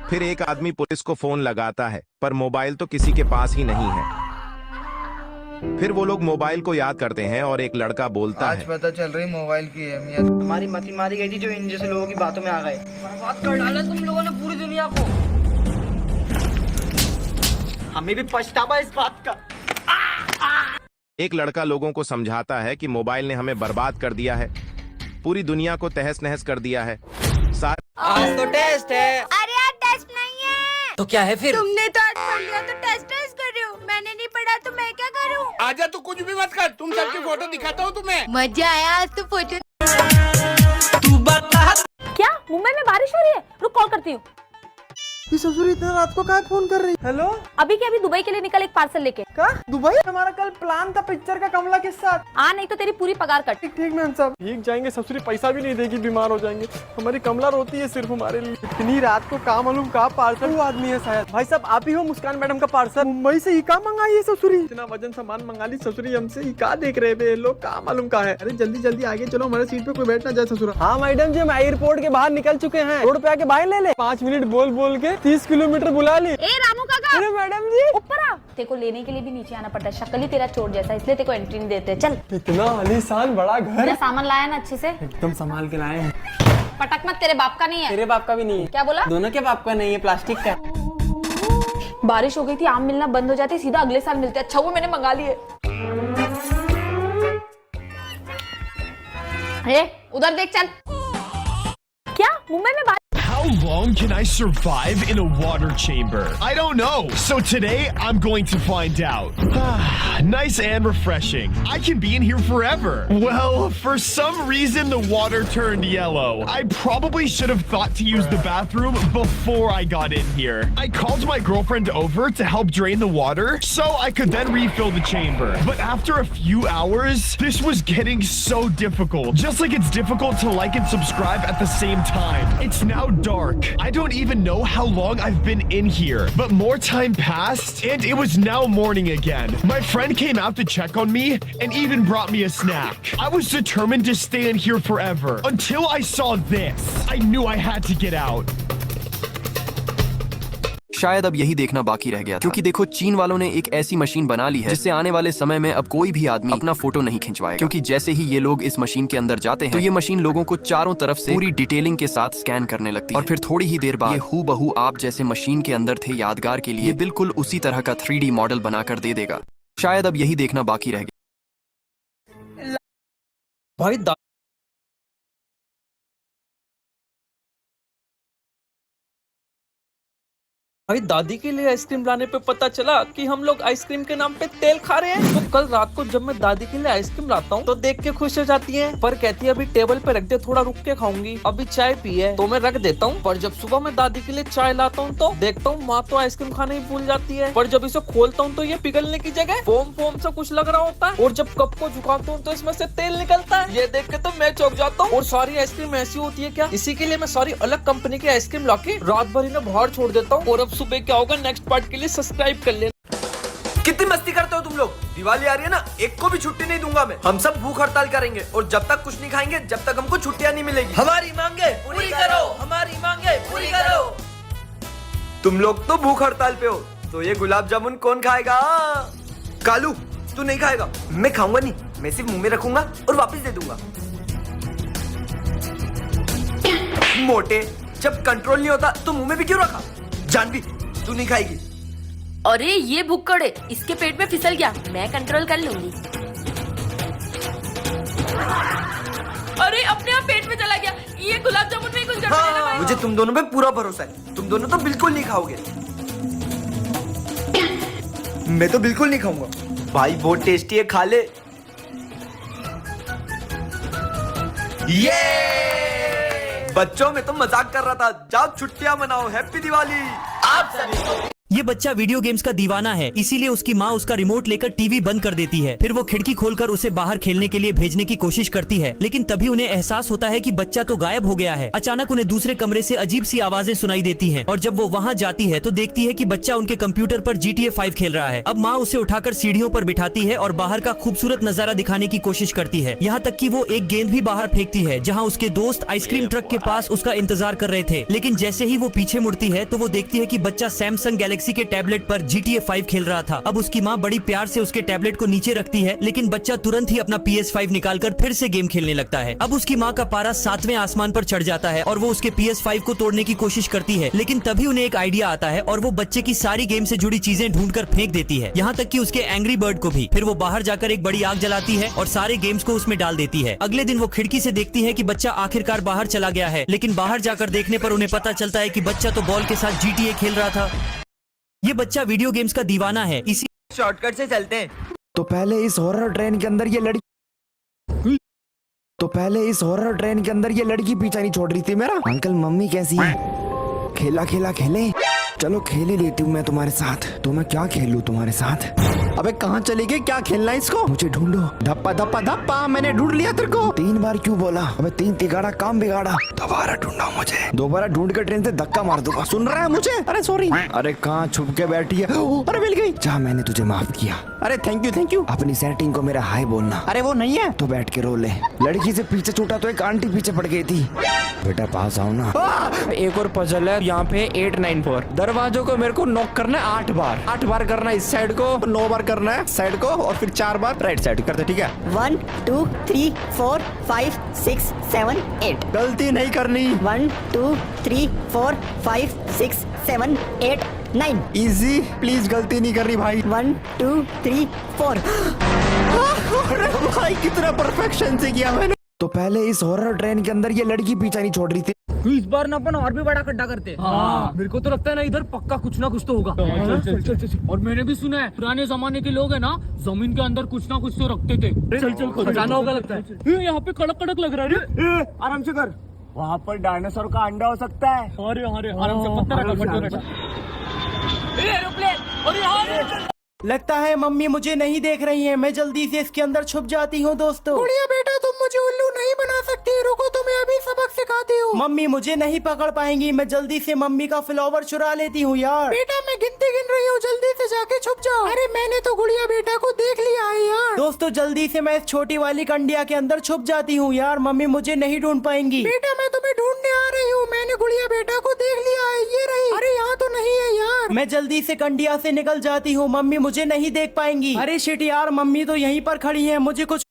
फिर एक आदमी पुलिस को फोन लगाता है पर मोबाइल तो किसी के पास ही नहीं है। फिर वो लोग मोबाइल को याद करते हैं और एक लड़का बोलता आज है, पता चल रही मोबाइल की अहमियत। हमारी मती मारी गई थी जो इन जैसे लोगों की बातों में आ गए। बर्बाद कर डाला तुम लोगों ने पूरी दुनिया को। हमें भी पछतावा इस बात का। एक लड़का लोगों को समझाता है कि मोबाइल ने हमें बर्बाद कर दिया है, पूरी दुनिया को तहस नहस कर दिया है। आज तो टेस्ट है। अरे यार टेस्ट नहीं है। तो क्या है फिर? तुमने तो आज पढ़ लिया तो टेस्ट कर रहे हो, मैंने नहीं पढ़ा तो मैं क्या करूँ? आजा तू कुछ भी मत कर, तुम सबकी फोटो दिखाता हूँ तुम्हें। मजा आया आज तो फोटो। तू बता। क्या मुंबई में बारिश हो रही है? रुक कॉल करती हूँ। ये ससुर इतना रात को कहाँ फोन कर रही? हेलो, अभी के अभी दुबई के लिए निकल एक पार्सल लेके। क्या दुबई? हमारा कल प्लान था पिक्चर का कमला के साथ। नहीं तो तेरी पूरी पगार कट। ठीक मैम साहब। ठीक जाएंगे, ससुरी पैसा भी नहीं देगी, बीमार हो जाएंगे। हमारी कमला रोती है सिर्फ हमारे लिए। इतनी रात को काम मालूम कहाँ पार्सल वो आदमी है शायद। भाई साहब आप ही हो मुस्कान मैडम का पार्सल? मुंबई से ही कहाँ मंगाई है ससुरी? इतना वजन सामान मंगा ली ससुरी हमसे ही। कहाँ देख रहे थे लोग, कहाँ मालूम कहाँ है। अरे जल्दी जल्दी आगे चलो, हमारे सीट पे कोई बैठ ना जाए ससुरा। हाँ मैडम जी, हम एयरपोर्ट के बाहर निकल चुके हैं। रोड पे आके बाहर ले ले। 5 मिनट बोल बोल के 30 किलोमीटर बुला ली। ए रामू काका। अरे मैडम जी ऊपर आ। तेरे को लेने के लिए भी नीचे आना पड़ता है, शक्ल ही तेरा चोर जैसा, इसलिए तेरे को एंट्री नहीं देते। चल। इतना आलीशान बड़ा घर। सामान लाया ना अच्छे से? एकदम संभाल के लाए हैं। पटक मत, तेरे बाप का नहीं है। तेरे बाप का भी नहीं है। क्या बोला? दोनों के बाप का नहीं है, प्लास्टिक का। बारिश हो गई थी, आम मिलना बंद हो जाते, सीधा अगले साल मिलते। अच्छा वो मैंने मंगा लिए। अरे उधर देख, चल। क्या मुंबई में How long can I survive in a water chamber? I don't know. So today I'm going to find out. Nice and refreshing. I can be in here forever. Well, for some reason the water turned yellow. I probably should have thought to use the bathroom before I got in here. I called my girlfriend over to help drain the water so I could then refill the chamber. But after a few hours, this was getting so difficult. Just like it's difficult to like and subscribe at the same time. It's now dark. I don't even know how long I've been in here, but more time passed and it was now morning again. My friend came out to check on me and even brought me a snack. I was determined to stay in here forever until I saw this. I knew I had to get out. शायद अब यही देखना बाकी रह गया था, क्योंकि देखो चीन वालों ने एक ऐसी मशीन बना ली है जिससे आने वाले समय में अब कोई भी आदमी अपना फोटो नहीं खिंचवाएगा, क्योंकि जैसे ही ये लोग इस मशीन के अंदर जाते हैं तो ये मशीन लोगों को चारों तरफ से पूरी डिटेलिंग के साथ स्कैन करने लगती है और फिर थोड़ी ही देर बाद ये हूबहू आप जैसे मशीन के अंदर थे यादगार के लिए बिल्कुल उसी तरह का 3D मॉडल बनाकर दे देगा। शायद अब यही देखना बाकी रह गया। भाई भाई दादी के लिए आइसक्रीम लाने पे पता चला कि हम लोग आइसक्रीम के नाम पे तेल खा रहे हैं। तो कल रात को जब मैं दादी के लिए आइसक्रीम लाता हूँ तो देख के खुश हो जाती है, पर कहती है अभी टेबल पे रख दे, थोड़ा रुक के खाऊंगी, अभी चाय पी है तो मैं रख देता हूँ। पर जब सुबह मैं दादी के लिए चाय लाता हूँ तो देखता हूँ माँ तो आइसक्रीम खाने ही भूल जाती है, पर जब इसे खोलता हूँ तो ये पिघलने की जगह फोम फोम सा कुछ लग रहा होता है और जब कप को झुकाता हूँ तो इसमें से तेल निकलता है। ये देख के तो मैं चौंक जाता हूँ। और सारी आइसक्रीम ऐसी होती है क्या? इसी के लिए मैं सारी अलग कंपनी की आइसक्रीम लाके रात भर इन्हें बाहर छोड़ देता हूँ। और अब सुबह क्या होगा नेक्स्ट पार्ट के लिए सब्सक्राइब कर लेना। कितनी मस्ती करते हो तुम लोग? दिवाली आ रही है ना, एक को भी छुट्टी नहीं दूंगा मैं। हम सब भूख हड़ताल करेंगे और जब तक कुछ नहीं खाएंगे जब तक हमको छुट्टियां नहीं मिलेगी। हमारी मांगे पूरी करो, हमारी मांगे पूरी करो। तुम लोग तो भूख हड़ताल पे हो, तो ये गुलाब जामुन कौन खाएगा? कालू तू नहीं खाएगा। मैं खाऊंगा नहीं, मैं सिर्फ मुंह में रखूंगा और वापस दे दूंगा। मोटे, जब कंट्रोल नहीं होता तो मुंह में भी क्यों रखा? जानवी तू नहीं खाएगी। अरे ये भुक्कड़ है, इसके पेट में फिसल गया, मैं कंट्रोल कर लूंगी। अरे अपने आप पेट में चला गया, ये गुलाब जामुन में कुछ गड़बड़ है ना। मुझे तुम दोनों पे पूरा भरोसा है, तुम दोनों तो बिल्कुल नहीं खाओगे। मैं तो बिल्कुल नहीं खाऊंगा। भाई बहुत टेस्टी है, खा ले। ये बच्चों में तो मजाक कर रहा था, जाओ छुट्टियां मनाओ, हैप्पी दिवाली आप सभी को। ये बच्चा वीडियो गेम्स का दीवाना है, इसीलिए उसकी माँ उसका रिमोट लेकर टीवी बंद कर देती है। फिर वो खिड़की खोलकर उसे बाहर खेलने के लिए भेजने की कोशिश करती है, लेकिन तभी उन्हें एहसास होता है कि बच्चा तो गायब हो गया है। अचानक उन्हें दूसरे कमरे से अजीब सी आवाजें सुनाई देती हैं, और जब वो वहाँ जाती है तो देखती है कि बच्चा उनके कंप्यूटर पर GTA 5 खेल रहा है। अब माँ उसे उठाकर सीढ़ियों पर बिठाती है और बाहर का खूबसूरत नजारा दिखाने की कोशिश करती है, यहाँ तक कि वो एक गेंद भी बाहर फेंकती है, जहाँ उसके दोस्त आइसक्रीम ट्रक के पास उसका इंतजार कर रहे थे। लेकिन जैसे ही वो पीछे मुड़ती है तो वो देखती है कि बच्चा सैमसंग गैलेक्सी के टैबलेट पर GTA 5 खेल रहा था। अब उसकी माँ बड़ी प्यार से उसके टैबलेट को नीचे रखती है, लेकिन बच्चा तुरंत ही अपना PS5 निकालकर फिर से गेम खेलने लगता है। अब उसकी माँ का पारा 7वें आसमान पर चढ़ जाता है और वो उसके PS5 को तोड़ने की कोशिश करती है, लेकिन तभी उन्हें एक आइडिया आता है और वो बच्चे की सारी गेम से जुड़ी चीजें ढूंढकर फेंक देती है, यहाँ तक कि उसके एंग्री बर्ड को भी। फिर वो बाहर जाकर एक बड़ी आग जलाती है और सारे गेम्स को उसमें डाल देती है। अगले दिन वो खिड़की से देखती है कि बच्चा आखिरकार बाहर चला गया है, लेकिन बाहर जाकर देखने पर उन्हें पता चलता है कि बच्चा तो बॉल के साथ GTA खेल रहा था। ये बच्चा वीडियो गेम्स का दीवाना है, इसी शॉर्टकट से चलते हैं। तो पहले इस हॉरर ट्रेन के अंदर ये लड़की पीछा नहीं छोड़ रही थी मेरा। अंकल मम्मी कैसी है? खेला खेला खेले, चलो खेल ही लेती हूँ मैं तुम्हारे साथ। तो मैं क्या खेलूं तुम्हारे साथ? अबे कहाँ चले गए? क्या खेलना है इसको? मुझे ढूंढो। धप्पा धप्पा धप्पा, मैंने ढूंढ लिया तेरे को। 3 बार क्यों बोला? अबे 3 तिगाड़ा काम बिगाड़ा। दोबारा ढूंढो मुझे, दोबारा ढूंढ कर ट्रेन से धक्का मार दूंगा। सुन रहा है मुझे? अरे सॉरी। अरे कहाँ छुप के बैठी है? अरे मिल गई। जा, मैंने तुझे माफ किया। अरे थैंक यू थैंक यू। अपनी सेटिंग को मेरा हाई बोलना। अरे वो नहीं है तो बैठ के रो ले। लड़की से पीछे छूटा तो एक आंटी पीछे पड़ गई थी। बेटा पास आओ ना। एक और पजल है यहाँ पे 894। दरवाजों को मेरे को नॉक करना है 8 बार। 8 बार करना है इस साइड को, 9 बार करना है साइड को, और फिर 4 बार राइट साइड करते, ठीक है? 1 2 3 4 5 6 7 8। गलती नहीं करनी। 1 2 3 4 5 6 7 8 9। इजी, प्लीज गलती नहीं करनी भाई। 1 2 3 4। अरे भाई कितना परफेक्शन से किया मैंने। तो पहले इस हॉरर ट्रेन के अंदर ये लड़की पीछा नहीं छोड़ रही थी। इस बार ना अपन और भी बड़ा गड्ढा करते। हाँ। मेरे को तो लगता है ना इधर पक्का कुछ ना कुछ तो होगा। चल। और मैंने भी सुना है पुराने जमाने के लोग है ना जमीन के अंदर कुछ ना कुछ तो रखते थे। चल खजाना होगा लगता है। यहाँ पे कड़क कड़क लग रहा है। आराम से कर, वहाँ पर डायनासोर का अंडा हो सकता है। अरे आराम से पत्थर रखा। एरोप्लेन। लगता है मम्मी मुझे नहीं देख रही है, मैं जल्दी से इसके अंदर छुप जाती हूँ। दोस्तों गुड़िया बेटा, तुम मुझे उल्लू नहीं बना सकती, रुको तुम्हें अभी सबक सिखाती हूँ। मम्मी मुझे नहीं पकड़ पाएंगी, मैं जल्दी से मम्मी का फ्लावर चुरा लेती हूँ यार। बेटा मैं गिनती गिन रही हूँ, जल्दी से जाके छुप जाओ। अरे मैंने तो गुड़िया बेटा को देख लिया है यार। दोस्तों जल्दी से मैं इस छोटी वाली कंडिया के अंदर छुप जाती हूँ यार, मम्मी मुझे नहीं ढूंढ पाएंगी। बेटा मैं तुम्हें ढूंढने आ रही हूँ, मैंने गुड़िया बेटा को देख लिया है, ये रही। अरे यहाँ तो नहीं है यार। मैं जल्दी से कंडिया से निकल जाती हूँ, मम्मी मुझे नहीं देख पाएंगी। अरे शिट यार, मम्मी तो यहीं पर खड़ी है, मुझे कुछ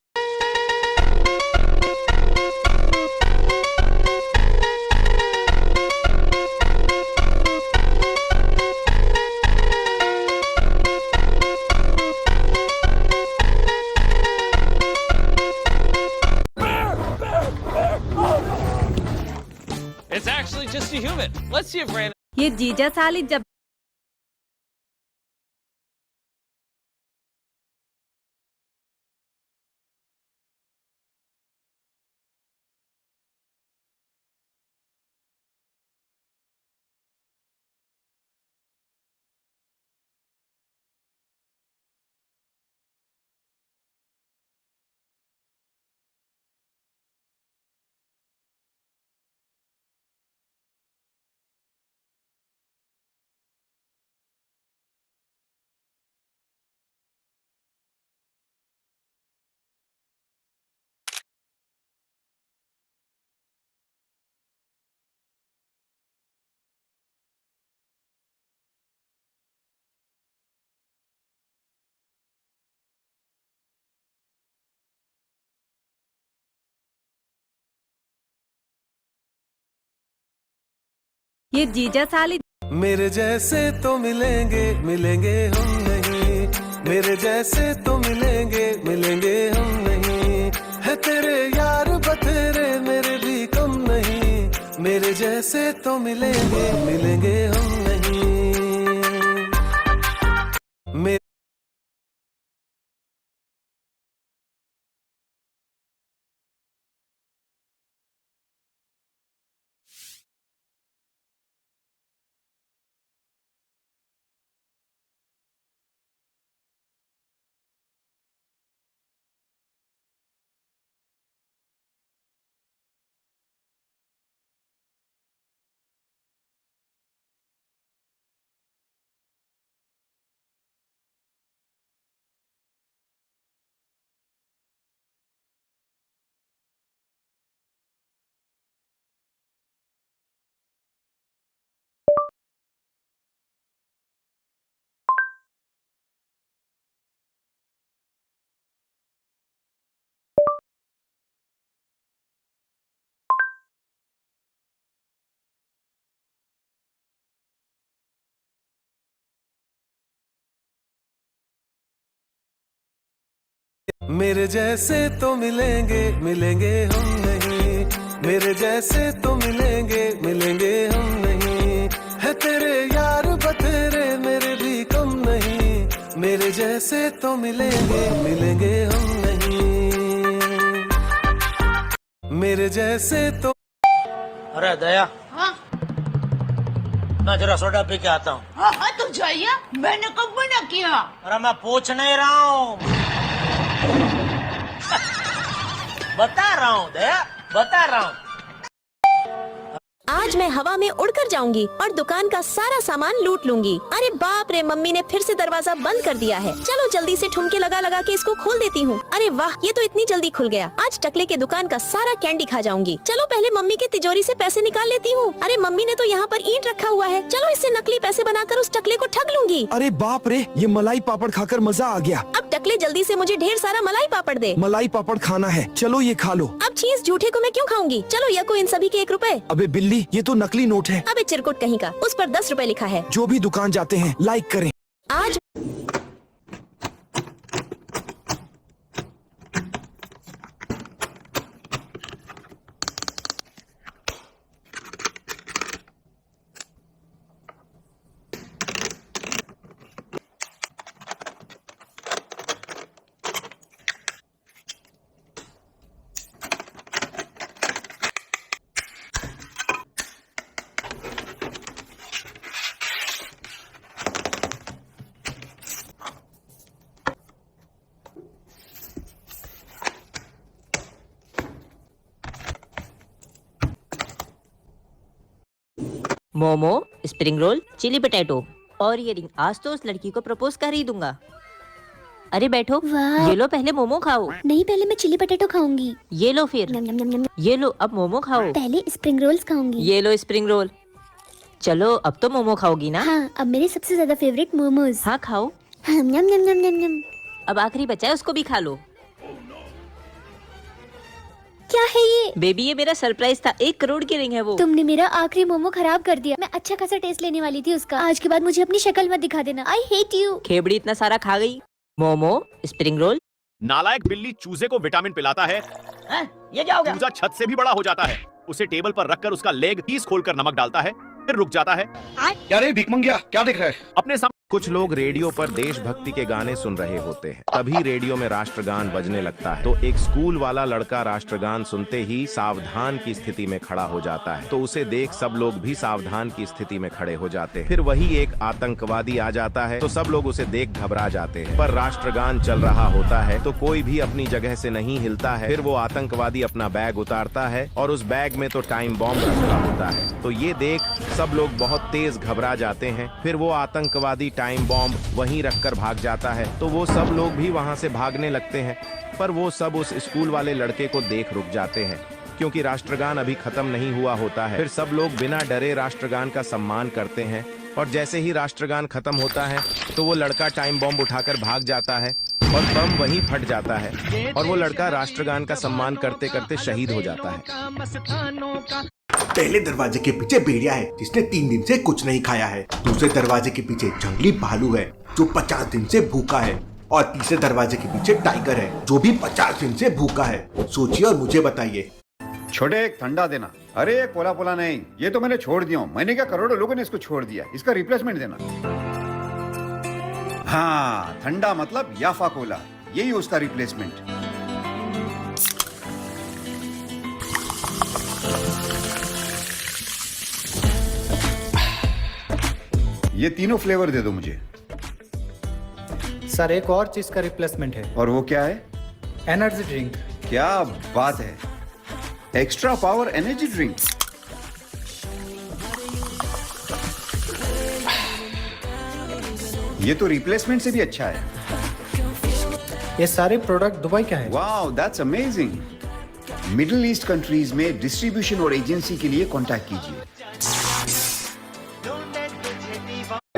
It's actually just a human. Let's see if Rand. ये जीजा साली जब ये जीजा साली मेरे जैसे तो मिलेंगे मिलेंगे हम नहीं, मेरे जैसे तो मिलेंगे मिलेंगे हम नहीं, है तेरे यार बतेरे मेरे भी कम नहीं, मेरे जैसे तो मिलेंगे मिलेंगे हम नहीं। मेरे जैसे तो मिलेंगे मिलेंगे हम नहीं, मेरे जैसे तो मिलेंगे मिलेंगे हम नहीं, है तेरे यार बतेरे मेरे भी कम नहीं, मेरे जैसे तो मिलेंगे मिलेंगे हम नहीं, मेरे जैसे तो। अरे दया, हाँ मैं जरा सोडा पी के आता हूँ। हाँ हाँ तो जाइए, मैंने कब मना किया? अरे मैं पूछ नहीं रहा हूँ, बता रहा हूँ दया, बता रहा हूँ। आज मैं हवा में उड़कर जाऊंगी और दुकान का सारा सामान लूट लूंगी। अरे बाप रे, मम्मी ने फिर से दरवाजा बंद कर दिया है। चलो जल्दी से ठुमके लगा लगा के इसको खोल देती हूँ। अरे वाह, ये तो इतनी जल्दी खुल गया। आज टकले के दुकान का सारा कैंडी खा जाऊंगी। चलो पहले मम्मी के तिजोरी से पैसे निकाल लेती हूँ। अरे मम्मी ने तो यहाँ पर ईंट रखा हुआ है। चलो इससे नकली पैसे बनाकर उस टकले को ठग लूंगी। अरे बाप रे, ये मलाई पापड़ खाकर मजा आ गया। अब टकले जल्दी से मुझे ढेर सारा मलाई पापड़ दे। मलाई पापड़ खाना है, चलो ये खा लो। अब चीज झूठे को मैं क्यों खाऊंगी? चलो या को इन सभी के 1 रुपए। अबे बिल्ली, ये तो नकली नोट है। अबे चिरकुट कहीं का, उस पर 10 रुपए लिखा है। जो भी दुकान जाते हैं लाइक करें। आज momo, spring roll, chilli potato और ये रिंग। आज तो उस लड़की को प्रपोज कर ही दूंगा। अरे बैठो, ये लो पहले मोमो खाओ। नहीं, पहले मैं चिली पोटैटो खाऊंगी। ये लो फिर। नम, नम, नम, नम। ये लो, अब मोमो खाओ। पहले स्प्रिंग रोल्स खाऊंगी। ये लो स्प्रिंग रोल। चलो अब तो मोमो खाओगी ना? हाँ, अब मेरे सबसे ज्यादा फेवरेट मोमोज। हाँ खाओ। हाँ, नम नम नम नम नम। अब आखिरी बचा है, उसको भी खा लो। क्या है ये? बेबी ये मेरा सरप्राइज था, 1 करोड़ की रिंग है वो। तुमने मेरा आखिरी मोमो खराब कर दिया। मैं अच्छा खासा टेस्ट लेने वाली थी उसका। आज के बाद मुझे अपनी शक्ल मत दिखा देना। I hate you. खेबड़ी इतना सारा खा गई। Momo, spring role. नालायक बिल्ली चूजे को विटामिन पिलाता है। ये क्या हो गया? चूजा छत से भी बड़ा हो जाता है। उसे टेबल पर रखकर उसका लेग पीस खोलकर नमक डालता है, फिर रुक जाता है। क्या रे भिखमंगिया, क्या दिख रहा है? अपने कुछ लोग रेडियो पर देशभक्ति के गाने सुन रहे होते हैं। तभी रेडियो में राष्ट्रगान बजने लगता है। तो एक स्कूल वाला लड़का राष्ट्रगान सुनते ही सावधान की स्थिति में खड़ा हो जाता है। तो उसे देख सब लोग भी सावधान की स्थिति में खड़े हो जाते हैं। फिर वही एक आतंकवादी आ जाता है तो सब लोग उसे देख घबरा जाते हैं। पर राष्ट्रगान चल रहा होता है तो कोई भी अपनी जगह से नहीं हिलता है। फिर वो आतंकवादी अपना बैग उतारता है और उस बैग में तो टाइम बॉम्ब रखा होता है। तो ये देख सब लोग बहुत तेज घबरा जाते हैं। फिर वो आतंकवादी टाइम बॉम्ब वहीं रखकर भाग जाता है। तो वो सब लोग भी वहां से भागने लगते हैं। पर वो सब उस स्कूल वाले लड़के को देख रुक जाते हैं, क्योंकि राष्ट्रगान अभी खत्म नहीं हुआ होता है। फिर सब लोग बिना डरे राष्ट्रगान का सम्मान करते हैं। और जैसे ही राष्ट्रगान खत्म होता है तो वो लड़का टाइम बॉम्ब उठाकर भाग जाता है और बम वहीं फट जाता है और वो लड़का राष्ट्रगान का सम्मान करते करते शहीद हो जाता है। पहले दरवाजे के पीछे भेड़िया है जिसने 3 दिन से कुछ नहीं खाया है। दूसरे दरवाजे के पीछे जंगली भालू है जो 50 दिन से भूखा है। और तीसरे दरवाजे के पीछे टाइगर है जो भी 50 दिन से भूखा है। सोचिए और मुझे बताइए। छोटे एक ठंडा देना। अरे पोला पोला नहीं, ये तो मैंने छोड़ दिया हूँ। मैंने क्या, करोड़ों लोगों ने इसको छोड़ दिया। इसका रिप्लेसमेंट देना। हाँ, ठंडा मतलब याफा कोला, यही उसका रिप्लेसमेंट। ये तीनों फ्लेवर दे दो मुझे। सर एक और चीज का रिप्लेसमेंट है। और वो क्या है? Energy drink. क्या बात है, एक्स्ट्रा पावर एनर्जी ड्रिंक। ये तो रिप्लेसमेंट से भी अच्छा है। ये सारे प्रोडक्ट दुबई का है। Wow, that's amazing. Middle east countries में डिस्ट्रीब्यूशन और एजेंसी के लिए कांटेक्ट कीजिए।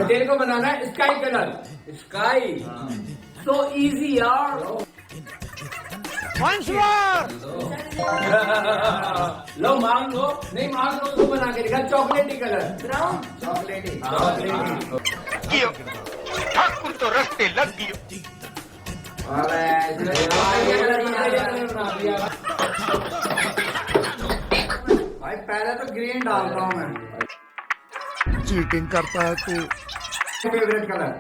तेरे को बनाना है sky colour. Sky so easy यार। लो मांग लो, नहीं मांग लो तो बना के दिखा। चॉकलेटी कलर, चॉकलेटी। ठाकुर तो रस्ते लग गई। भाई पहले तो ग्रीन डालता हूँ मैं। चीटिंग करता है तू। Favourite colour.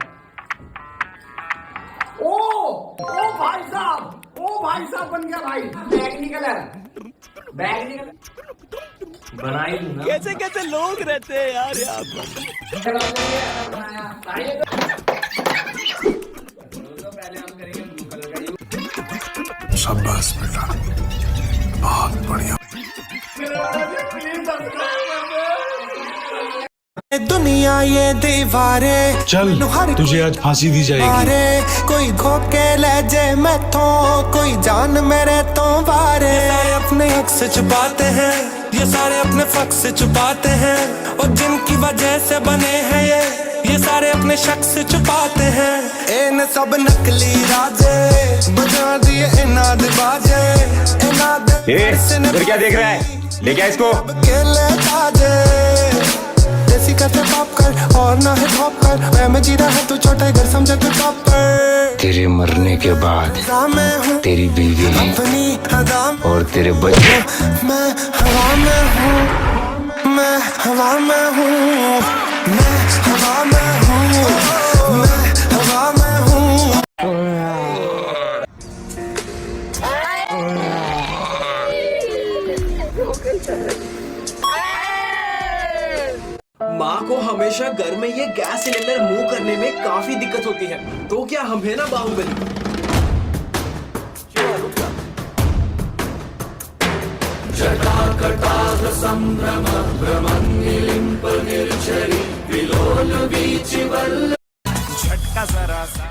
ओ भाई साहब बन गया भाई। बैगनी कलर। बनाई दूंगा। कैसे कैसे लोग रहते हैं यार यहाँ शाबाश बेटा, बहुत बढ़िया। दुनिया ये दीवारें चल, तुझे आज फांसी दी जाएगी। कोई धोखे ले जाए मैथों, कोई जान मेरे तो वारे। सारे अपने हक से छुपाते हैं, ये सारे अपने फक से छुपाते हैं, और जिनकी वजह से बने हैं ये सारे अपने शक से छुपाते हैं। इन सब नकली राजे बजा दिए इनाद बाजे। इधर क्या देख रहा है? लेके आ इसको। केले ताजे देसी करते पॉप कर और ना है टॉप कर। मैं जीरा है तू छोटा घर समझे तू टॉपर। तेरे मरने के बाद तेरी बीवी और तेरे बच्चे मैं हवा में हूँ, मैं हवा में हूँ, मैं हवा में हूँ, मैं हवा में हूँ। माँ को हमेशा घर में ये गैस सिलेंडर मूव करने में काफी दिक्कत होती है, तो क्या हम है ना बाहुबली।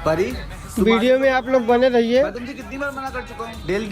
परी वीडियो में आप लोग बने रहिए। मैं तुमसे कितनी बार मना कर चुका हूँ। डेली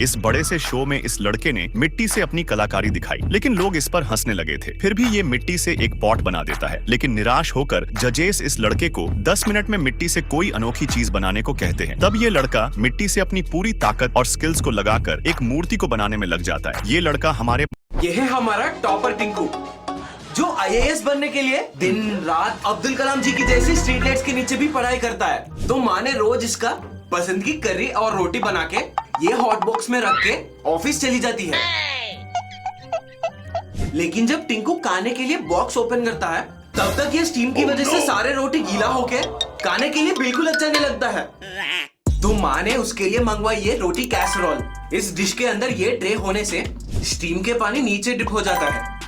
इस बड़े से शो में इस लड़के ने मिट्टी से अपनी कलाकारी दिखाई, लेकिन लोग इस पर हंसने लगे थे। फिर भी ये मिट्टी से एक पॉट बना देता है, लेकिन निराश होकर जजेस इस लड़के को 10 मिनट में मिट्टी से कोई अनोखी चीज बनाने को कहते हैं। तब ये लड़का मिट्टी से अपनी पूरी ताकत और स्किल्स को लगाकर एक मूर्ति को बनाने में लग जाता है। ये लड़का हमारे ये है हमारा टॉपर टिंकू, जो IAS बनने के लिए दिन रात अब्दुल कलाम जी की जैसी स्ट्रीट लाइट्स के नीचे भी पढ़ाई करता है। तो माँ ने रोज इसका पसंद की करी और रोटी बना के ये हॉट बॉक्स में रख के ऑफिस चली जाती है। लेकिन जब टिंकू खाने के लिए बॉक्स ओपन करता है, तब तक ये स्टीम की वजह से सारे रोटी गीला होके खाने के लिए बिल्कुल अच्छा नहीं लगता है। तो माँ ने उसके लिए मंगवाई ये रोटी कैसरोल। इस डिश के अंदर ये ट्रे होने से स्टीम के पानी नीचे डिप हो जाता है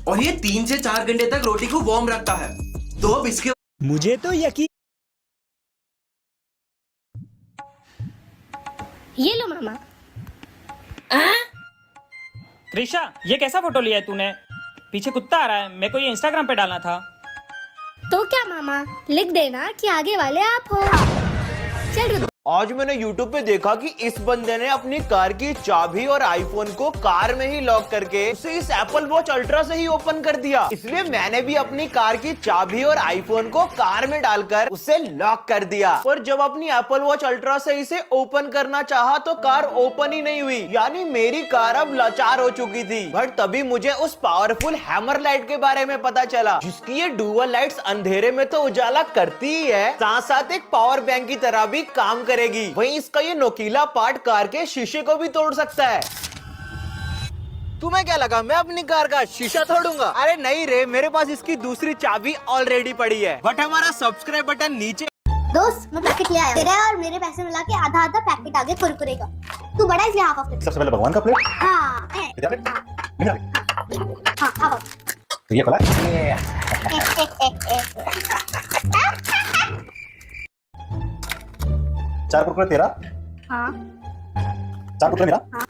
और ये 3 से 4 घंटे तक रोटी को वार्म रखता है। तो अब इसके मुझे तो यकीन। ये लो मामा। त्रिशा, ये कैसा फोटो लिया है तूने? पीछे कुत्ता आ रहा है, मेरे को ये इंस्टाग्राम पे डालना था। तो क्या मामा, लिख देना कि आगे वाले आप हो। चल आज मैंने YouTube पे देखा कि इस बंदे ने अपनी कार की चाबी और आईफोन को कार में ही लॉक करके उसे इस एप्पल वॉच अल्ट्रा से ही ओपन कर दिया। इसलिए मैंने भी अपनी कार की चाबी और आईफोन को कार में डालकर उसे लॉक कर दिया। और जब अपनी एप्पल वॉच अल्ट्रा से इसे ओपन करना चाहा तो कार ओपन ही नहीं हुई, यानी मेरी कार अब लाचार हो चुकी थी। बट तभी मुझे उस पावरफुल हैमर लाइट के बारे में पता चला, जिसकी ये डुअल लाइट्स अंधेरे में तो उजाला करती ही है, साथ साथ एक पावर बैंक की तरह भी काम करेगी। वहीं इसका ये नोकीला पार्ट कार के शीशे को भी तोड़ सकता है। तुम्हें क्या लगा मैं अपनी कार का शीशा तोड़ूंगा? अरे नहीं रे, मेरे पास इसकी दूसरी चाबी ऑलरेडी पड़ी है। बट हमारा सब्सक्राइब बटन नीचे। दोस्त, मैं पैकेट ले आया। तेरे और मेरे पैसे मिला के आधा आधा पैकेट आगे कुरकुरे का। तू बड़ा इसलिए हाफ ऑफ। सबसे पहले भगवान का प्लेट। हाँ हाफ ऑफ। तो ये खोला। 4 कुरकुरे तेरा। हाँ। 4 कुरकुरे मेरा। हाँ।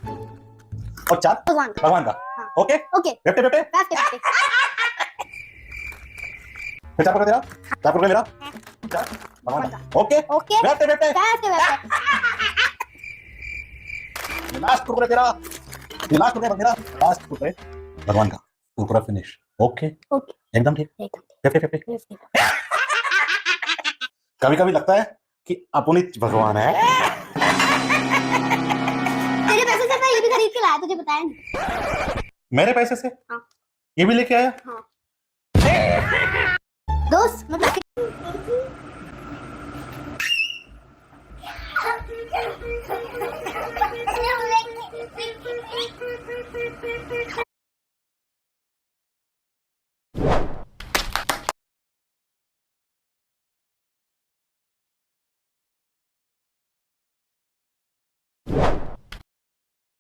और 4 भगवान का। हाँ। Okay okay. बेटे बेटे। फिर 4 कुरकुरे तेरा। 4 कुरकुरे मेरा। 4 भगवान का। Okay okay. बेटे बेटे। लास्ट कुरकुरे तेरा। ये लास्ट कुरकुरे मेरा। लास्ट कुरकुरे भगवान का। कुरकुरा फिनिश। ओके ओके एकदम ठीक। कभी कभी लगता है कि अपनी भगवान है। तेरे पैसे से मैं ये भी खरीद के लाया, तुझे बताया नहीं। मेरे पैसे से? हाँ। ये भी लेके आया? हाँ। दोस्त, मैं packet.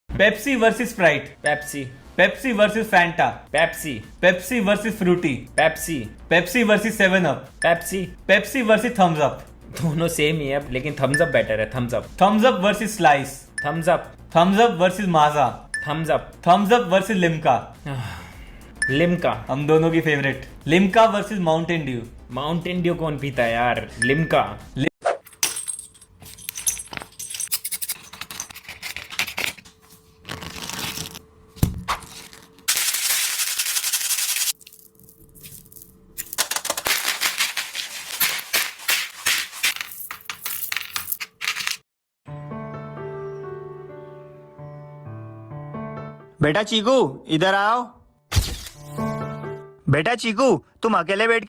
Pepsi versus Sprite. Pepsi. Pepsi versus Fanta. Pepsi. Pepsi versus Frooti. Pepsi. Pepsi versus 7 up. Pepsi. Pepsi versus Thums Up. दोनों सेम ही है, लेकिन थम्स अप बेटर है। Thums Up. Thums Up versus Slice. Thums Up. Thums Up versus Maaza. Thums Up. Thums Up versus Limca. Limca हम दोनों की favourite. Limca versus Mountain Dew. Mountain Dew कौन पीता है यार? लिम्का। बेटा चीकू, इधर आओ। बेटा चीकू, तुम अकेले बैठ।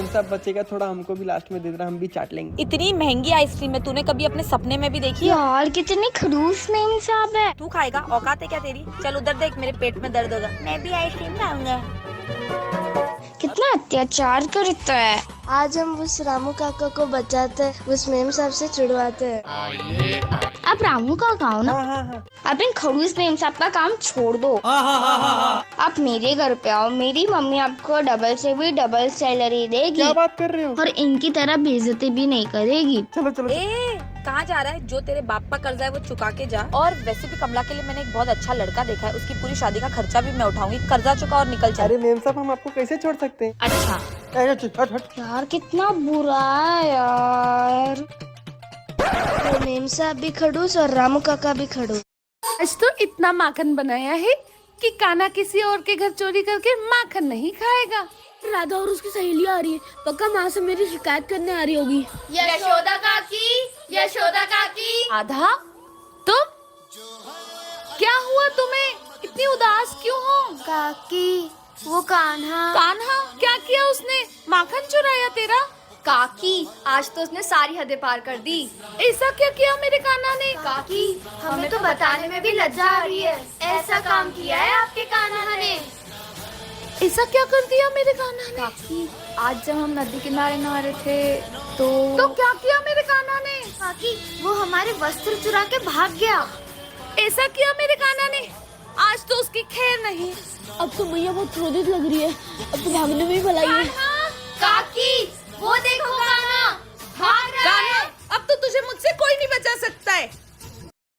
सब बचेगा थोड़ा, हमको भी लास्ट में दे देना, हम भी चाट लेंगे। इतनी महंगी आइसक्रीम है, तूने कभी अपने सपने में भी देखी? यार कितनी खड़ूस नहीं साहब है। तू खाएगा? औकात है क्या तेरी? चल उधर देख, मेरे पेट में दर्द होगा। मैं भी आइसक्रीम खाऊंगा। कितना अत्याचार करता है। आज हम उस रामू काका को बचाते, उस मेम साहब से छुड़वाते हैं। आप रामू काका हो ना? आप इन खड़ूस मेम साहब का काम छोड़ दो। आप मेरे घर पे आओ, मेरी मम्मी आपको डबल से भी डबल सैलरी देगी। क्या बात कर रहे हो? और इनकी तरह बेइज्जती भी नहीं करेगी। चलो चलो। कहाँ जा रहा है? जो तेरे बाप का कर्जा है वो चुका के जा। और वैसे भी कमला के लिए मैंने एक बहुत अच्छा लड़का देखा है, उसकी पूरी शादी का खर्चा भी मैं उठाऊंगी। कर्जा चुका और निकल जा। अरे मेम साहब, हम आपको कैसे छोड़ सकते हैं? अच्छा हट। यार कितना बुरा है यार। तो मेम साहब भी खड़ूस और रामू काका भी खड़ूस। आज तो इतना माखन बनाया है कि काना किसी और के घर चोरी करके माखन नहीं खाएगा। राधा और उसकी सहेली आ रही है, पक्का माँ से मेरी शिकायत करने आ रही होगी। यशोदा काकी, यशोदा काकी। आधा तुम क्या हुआ तुम्हें? इतनी उदास क्यों हो? काकी वो कान्हा। कान्हा क्या किया उसने? माखन चुराया तेरा? काकी आज तो उसने सारी हदें पार कर दी। ऐसा क्या किया मेरे कान्हा ने? काकी हमें तो बताने में भी लज्जा आ रही है, ऐसा काम किया है आपके कान्हा ने। ऐसा क्या कर दिया मेरे कान्हा ने? काकी आज जब हम नदी किनारे नहा रहे थे तो क्या किया मेरे कान्हा ने? काकी वो हमारे वस्त्र चुरा के भाग गया। ऐसा किया मेरे कान्हा ने? आज तो उसकी खैर नहीं। अब तो मैया बहुत क्रोधित लग रही है, अब तो भागने में ही भलाई है। काकी वो देखो कान्हा भाग रहा है। अब तो तुझे मुझसे कोई नहीं बचा सकता है।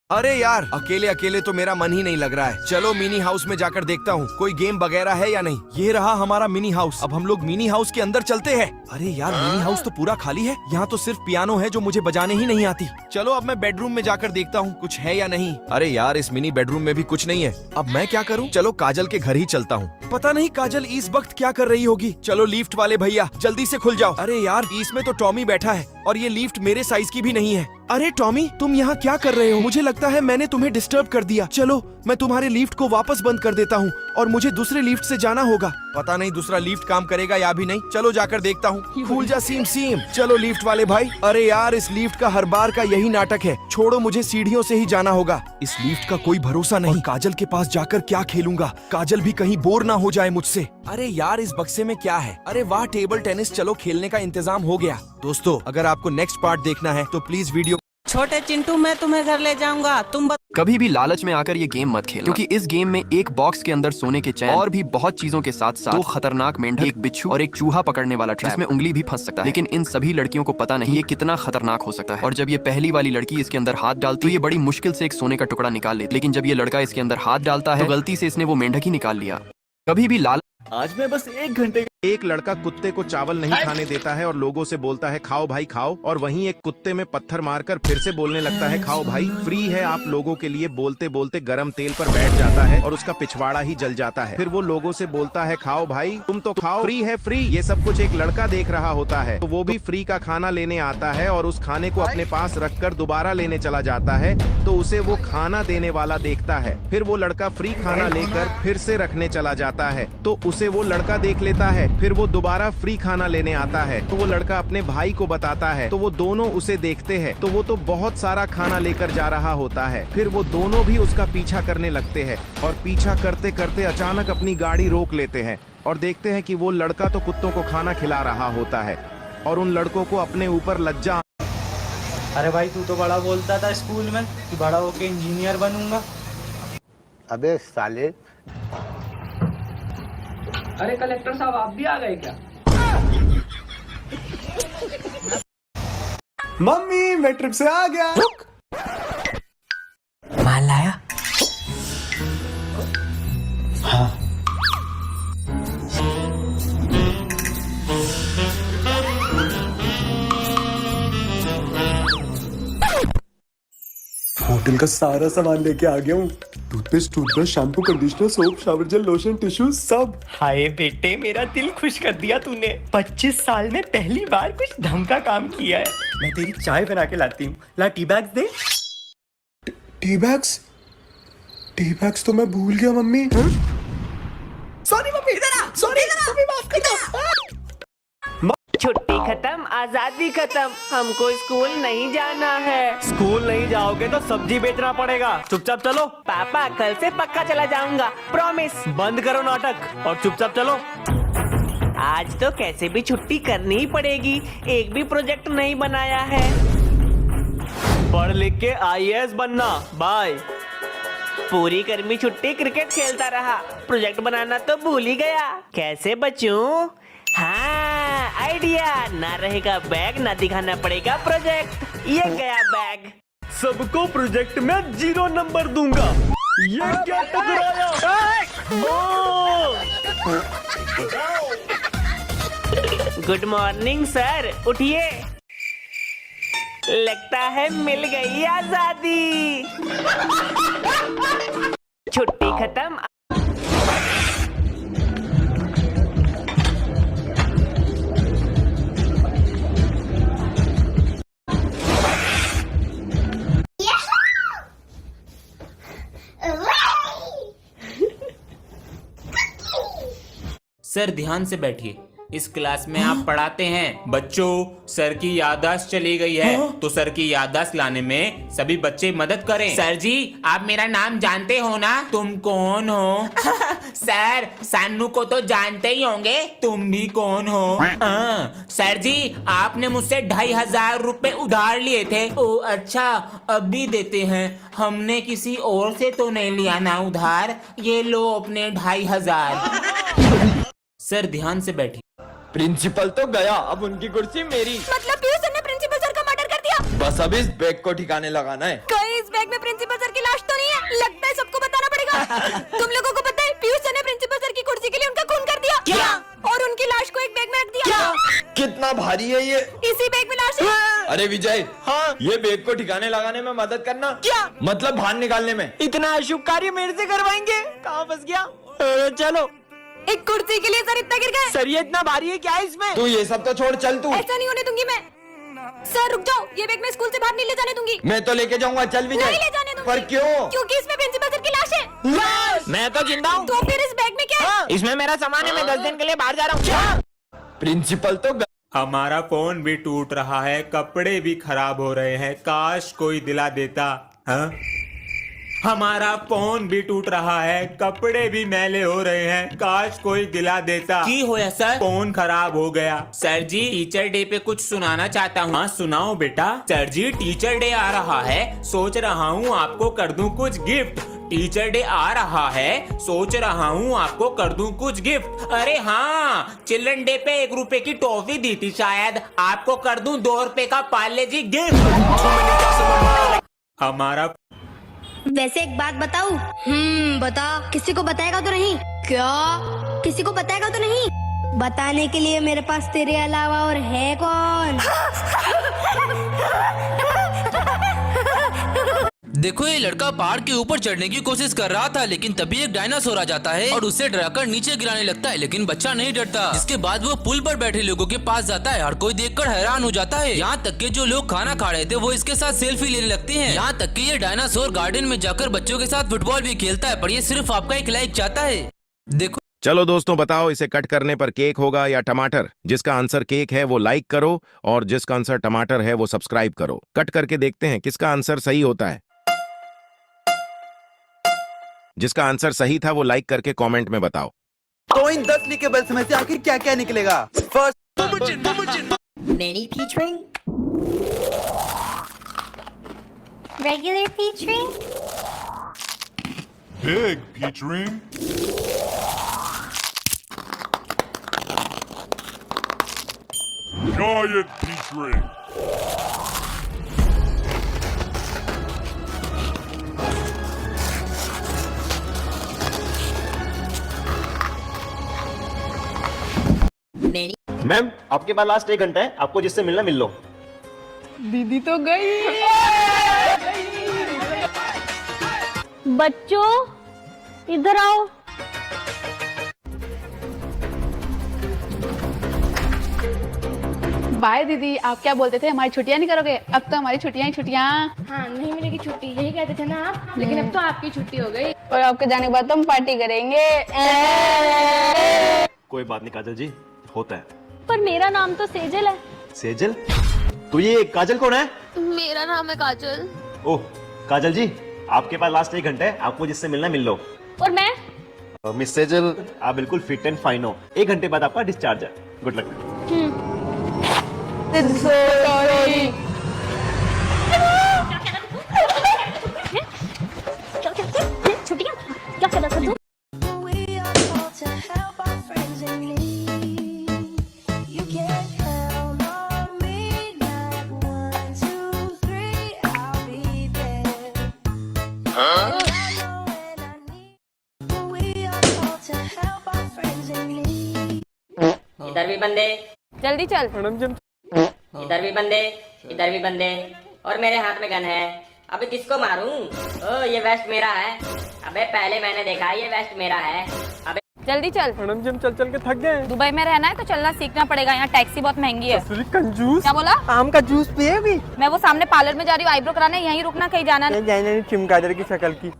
अरे यार अकेले अकेले तो मेरा मन ही नहीं लग रहा है। चलो मिनी हाउस में जाकर देखता हूँ कोई गेम वगैरह है या नहीं। ये रहा हमारा मिनी हाउस। अब हम लोग मिनी हाउस के अंदर चलते हैं। अरे यार मिनी हाउस तो पूरा खाली है। यहाँ तो सिर्फ पियानो है जो मुझे बजाने ही नहीं आती। चलो अब मैं बेडरूम में जाकर देखता हूँ कुछ है या नहीं। अरे यार इस मिनी बेडरूम में भी कुछ नहीं है। अब मैं क्या करूँ? चलो काजल के घर ही चलता हूँ। पता नहीं काजल इस वक्त क्या कर रही होगी। चलो लिफ्ट वाले भैया जल्दी से खुल जाओ। अरे यार इसमें तो टॉमी बैठा है और ये लिफ्ट मेरे साइज की भी नहीं है। अरे टॉमी तुम यहाँ क्या कर रहे हो? मुझे लगता है मैंने तुम्हें डिस्टर्ब कर दिया। चलो मैं तुम्हारे लिफ्ट को वापस बंद कर देता हूँ और मुझे दूसरे लिफ्ट से जाना होगा। पता नहीं दूसरा लिफ्ट काम करेगा या भी नहीं। चलो जाकर देखता हूँ। खुल जा सीम सीम। चलो लिफ्ट वाले भाई। अरे यार इस लिफ्ट का हर बार का यही नाटक है। छोड़ो मुझे सीढ़ियों से ही जाना होगा। इस लिफ्ट का कोई भरोसा नहीं। काजल के पास जाकर क्या खेलूंगा? काजल भी कहीं बोर ना हो जाए मुझसे। अरे यार इस बक्से में क्या है? अरे वाह टेबल टेनिस। चलो खेलने का इंतजाम हो गया। दोस्तों अगर आपको नेक्स्ट पार्ट देखना है तो प्लीज वीडियो। छोटे चिंटू मैं तुम्हें घर ले जाऊंगा। तुम कभी भी लालच में आकर ये गेम मत खेलना, क्योंकि इस गेम में एक बॉक्स के अंदर सोने के चैन और भी बहुत चीजों के साथ साथ 2 खतरनाक मेंढक, एक बिच्छू और एक चूहा पकड़ने वाला ट्रैप, जिसमें उंगली भी फंस सकता है। लेकिन इन सभी लड़कियों को पता नहीं ये कितना खतरनाक हो सकता है। और जब ये पहली वाली लड़की इसके अंदर हाथ डालती है तो ये बड़ी मुश्किल से एक सोने का टुकड़ा निकाल लेती। लेकिन जब ये लड़का इसके अंदर हाथ डालता है तो गलती से इसने वो मेंढक ही निकाल लिया। कभी भी लाल आज मैं बस 1 घंटे। एक लड़का कुत्ते को चावल नहीं खाने देता है और लोगों से बोलता है खाओ भाई खाओ, और वहीं एक कुत्ते में पत्थर मारकर फिर से बोलने लगता है खाओ भाई। फ्री है आप लोगों के लिए बोलते बोलते गरम तेल पर बैठ जाता है और उसका पिछवाड़ा ही जल जाता है। फिर वो लोगों से बोलता है खाओ भाई तुम तो खाओ, फ्री है फ्री। ये सब कुछ एक लड़का देख रहा होता है तो वो भी फ्री का खाना लेने आता है और उस खाने को अपने पास रखकर दोबारा लेने चला जाता है तो उसे वो खाना देने वाला देखता है। फिर वो लड़का फ्री खाना लेकर फिर से रखने चला जाता है तो उसे वो लड़का देख लेता है। फिर वो दोबारा फ्री खाना लेने आता है तो वो लड़का अपने भाई को बताता है तो वो दोनों उसे देखते हैं तो वो तो बहुत सारा खाना लेकर जा रहा होता है। फिर वो दोनों भी उसका पीछा करने लगते हैं और पीछा करते करते अचानक अपनी गाड़ी रोक लेते हैं और देखते हैं कि वो लड़का तो कुत्तों को खाना खिला रहा होता है और उन लड़कों को अपने ऊपर लज्जा। अरे भाई तू तो बड़ा बोलता था स्कूल में कि बड़ा होके इंजीनियर बनूंगा। अबे साले। अरे कलेक्टर साहब आप भी आ गए क्या? मम्मी मैं ट्रिप से आ गया। माल लाया? हाँ। होटल का सारा सामान लेके आ गया हूँ। Toothpaste, toothbrush, shampoo, conditioner, soap, shower gel, lotion, tissue सब। हाय बेटे मेरा दिल खुश कर दिया तूने। 25 साल में पहली बार कुछ ढंग का काम किया है। मैं तेरी चाय बना के लाती हूँ। ला टी बैग्स दे। Tea bags? टी बैग्स तो मैं भूल गया मम्मी। सॉरी मम्मी इधर आ। सॉरी मम्मी माफ कर दो। छुट्टी खत्म, आजादी खत्म, हमको स्कूल नहीं जाना है। स्कूल नहीं जाओगे तो सब्जी बेचना पड़ेगा। चुपचाप चलो। पापा कल से पक्का चला जाऊंगा, प्रॉमिस। बंद करो नाटक और चुपचाप चलो। आज तो कैसे भी छुट्टी करनी ही पड़ेगी। एक भी प्रोजेक्ट नहीं बनाया है। पढ़ लिख के IAS बनना। बाय। पूरी गर्मी छुट्टी क्रिकेट खेलता रहा, प्रोजेक्ट बनाना तो भूल ही गया। कैसे बचूं? हाँ आइडिया। ना रहेगा बैग, ना दिखाना पड़ेगा प्रोजेक्ट। ये गया बैग। सबको प्रोजेक्ट में 0 नंबर दूंगा। ये क्या टकराया? गुड मॉर्निंग सर, उठिए। लगता है मिल गई आजादी। छुट्टी खत्म। सर ध्यान से बैठिए। इस क्लास में आप पढ़ाते हैं। बच्चों, सर की याददाश्त चली गई है तो सर की याददाश्त लाने में सभी बच्चे मदद करें। सर जी, आप मेरा नाम जानते हो ना? तुम कौन हो? सर, सानू को तो जानते ही होंगे। तुम भी कौन हो? सर जी, आपने मुझसे 2500 रुपए उधार लिए थे। ओ अच्छा, अब भी देते हैं। हमने किसी और से तो नहीं लिया ना उधार। ये लो अपने 2500। सर ध्यान से बैठिए। प्रिंसिपल तो गया, अब उनकी कुर्सी मेरी। मतलब पीयूष सर ने प्रिंसिपल सर का मर्डर कर दिया? बस अब इस बैग को ठिकाने लगाना है। कहीं इस बैग में प्रिंसिपल सर की लाश तो नहीं है? लगता है सबको बताना पड़ेगा। तुम लोगों को पता है पीयूष सर ने प्रिंसिपल सर की कुर्सी के लिए उनका खून कर दिया। क्या? और उनकी लाश को एक बैग में रख दिया। क्या? कितना भारी है ये? इसी बैग में लाश है। अरे विजय, हाँ, ये बैग को ठिकाने लगाने में मदद करना। क्या मतलब? बाहर निकालने में। इतना अशुभ कार्य मेरे से करवाएंगे? कहाँ फंस गया? चलो। एक कुर्सी के लिए सर इतना गिर गए? सर ये इतना भारी है क्या है इसमें? तू ये सब तो छोड़, चल तू। ऐसा नहीं होने दूंगी मैं। सर रुक जाओ, ये बैग मैं स्कूल से बाहर नहीं ले जाने दूंगी। मैं तो लेके जाऊंगा, चल विजय। नहीं ले जाने दूंगी। पर क्यों? क्योंकि इसमें प्रिंसिपल सर की लाश है। लाश? मैं तो जिंदा हूँ। तो फिर इस बैग में क्या है? इसमें मेरा सामान है। मैं 10 दिन के लिए बाहर जा रहा हूँ। प्रिंसिपल तो हमारा फोन भी टूट रहा है, कपड़े भी खराब हो रहे हैं। काश कोई दिला देता। हाँ? हमारा फोन भी टूट रहा है, कपड़े भी मैले हो रहे हैं। काश कोई दिला देता। की होया सर? फोन खराब हो गया। सर जी, टीचर डे पे कुछ सुनाना चाहता हूँ। हाँ सुनाओ बेटा। सर जी, टीचर डे आ रहा है, सोच रहा हूँ आपको कर दूं कुछ गिफ्ट। टीचर डे आ रहा है, सोच रहा हूँ आपको कर दूं कुछ गिफ्ट। अरे हाँ, चिल्ड्रन डे पे 1 रुपए की टॉफी दी थी, शायद आपको कर दूं 2 रुपए का पार्ले जी गिफ्ट। हमारा वैसे एक बात बताऊं? बता। किसी को बताएगा तो नहीं? क्या? किसी को बताएगा तो नहीं? बताने के लिए मेरे पास तेरे अलावा और है कौन? देखो, ये लड़का पहाड़ के ऊपर चढ़ने की कोशिश कर रहा था, लेकिन तभी एक डायनासोर आ जाता है और उसे डराकर नीचे गिराने लगता है। लेकिन बच्चा नहीं डरता। जिसके बाद वो पुल पर बैठे लोगों के पास जाता है। हर कोई देखकर हैरान हो जाता है। यहाँ तक कि जो लोग खाना खा रहे थे वो इसके साथ सेल्फी लेने लगते हैं। यहाँ तक कि ये डायनासोर गार्डन में जाकर बच्चों के साथ फुटबॉल भी खेलता है। पर ये सिर्फ आपका एक लाइक चाहता है। देखो, चलो दोस्तों, बताओ इसे कट करने पर केक होगा या टमाटर? जिसका आंसर केक है वो लाइक करो और जिसका आंसर टमाटर है वो सब्सक्राइब करो। कट करके देखते हैं किसका आंसर सही होता है। जिसका आंसर सही था वो लाइक करके कमेंट में बताओ। तो इन 10 लिखेबल्स में से आखिर क्या क्या निकलेगा? First, Mini peach ring, regular peach ring, big peach ring, giant peach ring. Ma'am, आपके पास लास्ट 1 घंटा है, आपको जिससे मिलना मिल लो। दीदी तो गई। बच्चों इधर आओ। बाय दीदी, आप क्या बोलते थे हमारी छुट्टियां नहीं करोगे? अब तो हमारी छुट्टियां ही छुट्टियां। हाँ, नहीं मिलेगी छुट्टी, यही कहते थे ना आप। लेकिन अब तो आपकी छुट्टी हो गई और आपके जाने के बाद तो हम पार्टी करेंगे। कोई बात नहीं काजल जी, होता है। पर मेरा नाम तो सेजल है। सेजल? तो ये काजल कौन है? मेरा नाम है काजल। ओह काजल जी, आपके पास लास्ट 1 घंटा है, आपको जिससे मिलना मिल लो। और मैं? मिस सेजल, आप बिल्कुल फिट एंड फाइन हो। 1 घंटे बाद आपका डिस्चार्ज है। Good luck. छुट्टियां क्या कर रहा था तू? इधर भी बंदे। जल्दी चल। मैडम जी इधर भी बंदे, इधर भी बंदे, और मेरे हाथ में गन है। अबे किसको मारूं? ओ ये वेस्ट मेरा है। अबे पहले मैंने देखा ये वेस्ट मेरा है। अबे जल्दी चल। मैडम जी हम चल चल के थक गए। दुबई में रहना है तो चलना सीखना पड़ेगा, यहाँ टैक्सी बहुत महंगी है। कंजूस। क्या बोला? आम का जूस पिएगी? मैं वो सामने पार्लर में जा रही हूँ आईब्रो कराने, यहीं रुकना, कहीं जाना नहीं। नहीं चिमगादड़ की शक्ल की।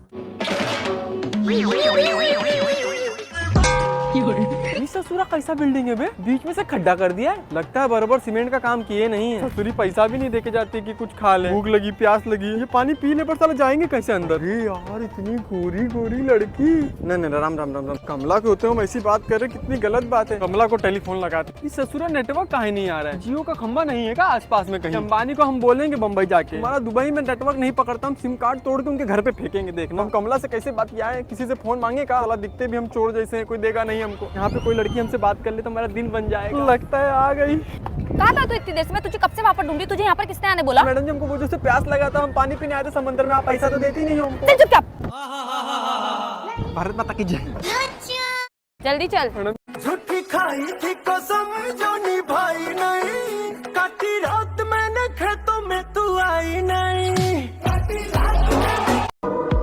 ससुरा कैसा बिल्डिंग है बे? बीच में से खड्डा कर दिया है। लगता है बराबर सीमेंट का काम किए नहीं है। ससुरी पैसा भी नहीं देके जाती कि कुछ खा ले। भूख लगी, प्यास लगी, ये पानी पीने पर साला जाएंगे कैसे अंदर? यार इतनी गोरी गोरी लड़की। नहीं राम राम राम राम। कमला के होते हम ऐसी बात कर रहे, कितनी गलत बात है। कमला को टेलीफोन लगाते। इस ससुरा नेटवर्क काहे नहीं आ रहा है? जियो का खंबा नहीं है क्या आसपास में कहीं? अंबानी को हम बोलेंगे बम्बई जाके हमारा दुबई में नेटवर्क नहीं पकड़ता, हम सिम कार्ड तोड़ के उनके घर पे फेंकेंगे। देखना हम कमला से कैसे बात किया है, किसी से फोन मांगे का? साला दिखते भी हम चोर जैसे हैं, कोई देगा नहीं हमको। यहाँ पे कोई लड़की हमसे बात कर ले तो हमारा दिन बन जाएगा। लगता है आ गई। कहाँ था तू इतनी देर से? मैं तुझे कब से वहाँ पर ढूंढी, तुझे यहाँ पर किसने आने बोला? मैडम जी हमको वो से प्यास लगा था, हम पानी पीने आए थे समंदर में, आप पैसा तो देती नहीं हो हमको। चल चुपचाप। भारत माता की जय। जल्दी चल। झूठी खाई थी कसम जो निभाई नहीं, काटी रात मैंने खेतों में तू आई नहीं।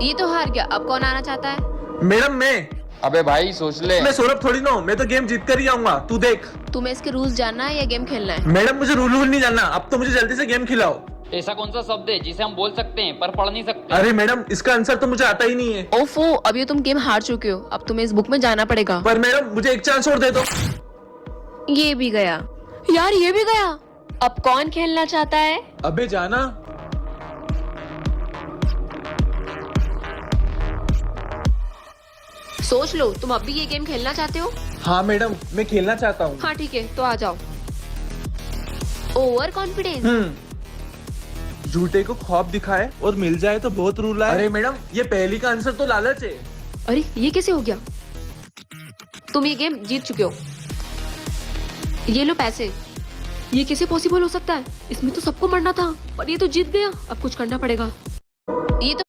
ये तो हार गया, अब कौन आना चाहता है? मैडम मैं। अबे भाई सोच ले। मैं सौरभ थोड़ी ना हूँ, मैं तो गेम जीत कर ही आऊंगा, तू देख। तुम्हें इसके रूल्स जानना है या गेम खेलना है? मैडम मुझे रूल नहीं जानना, अब तो मुझे जल्दी से गेम खिलाओ। ऐसा कौन सा शब्द है जिसे हम बोल सकते हैं पर पढ़ नहीं सकते? अरे मैडम इसका आंसर तो मुझे आता ही नहीं है। ओफो, अभी तुम गेम हार चुके हो, अब तुम्हें इस बुक में जाना पड़ेगा। पर मैडम मुझे एक चांस और दे दो। ये भी गया यार, ये भी गया। अब कौन खेलना चाहता है? अबे जाना। सोच लो, तुम अब भी ये गेम खेलना चाहते हो? हाँ मैडम मैं खेलना चाहता हूँ। हाँ ठीक है, तो आ जाओ। Over confidence. झूठे को ख्वाब दिखाए और मिल जाए तो बहुत रूल है। अरे मैडम ये पहली का आंसर तो लालच है। अरे ये कैसे हो गया? तुम ये गेम जीत चुके हो, ये लो पैसे। ये कैसे पॉसिबल हो सकता है? इसमें तो सबको मरना था, पर ये तो जीत गया। अब कुछ करना पड़ेगा। ये तो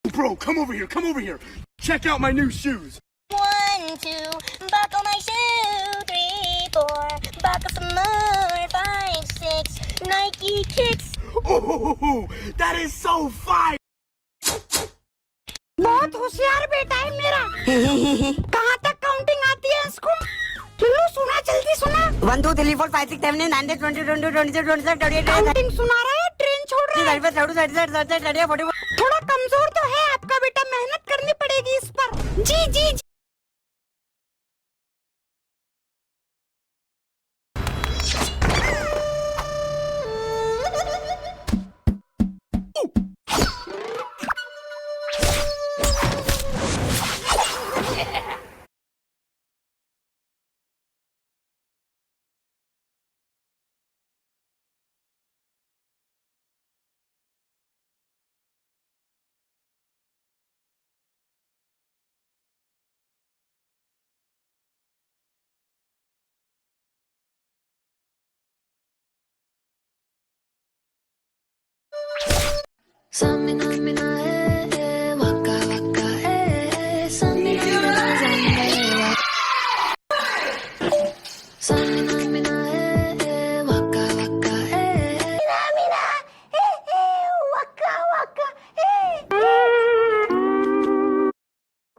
Bro, come over here, come over here. Check out my new shoes. 1, 2, buckle my shoe. 3, 4, buckle some more. 5, 6, Nike kicks. Oh, that is so fire. बहुत होशियार बेटा है मेरा। कहाँ तक काउंटिंग आती है इसको? चलो सुना, जल्दी सुना। 1 2 3 4 5 6 7 8 9 10 20 21 22 23 24 25 26 काउंटिंग सुना रहा है, ट्रेन छोड़ रहा है। थोड़ा कमजोर तो है आपका बेटा, मेहनत करनी पड़ेगी इस पर। जी जी जी।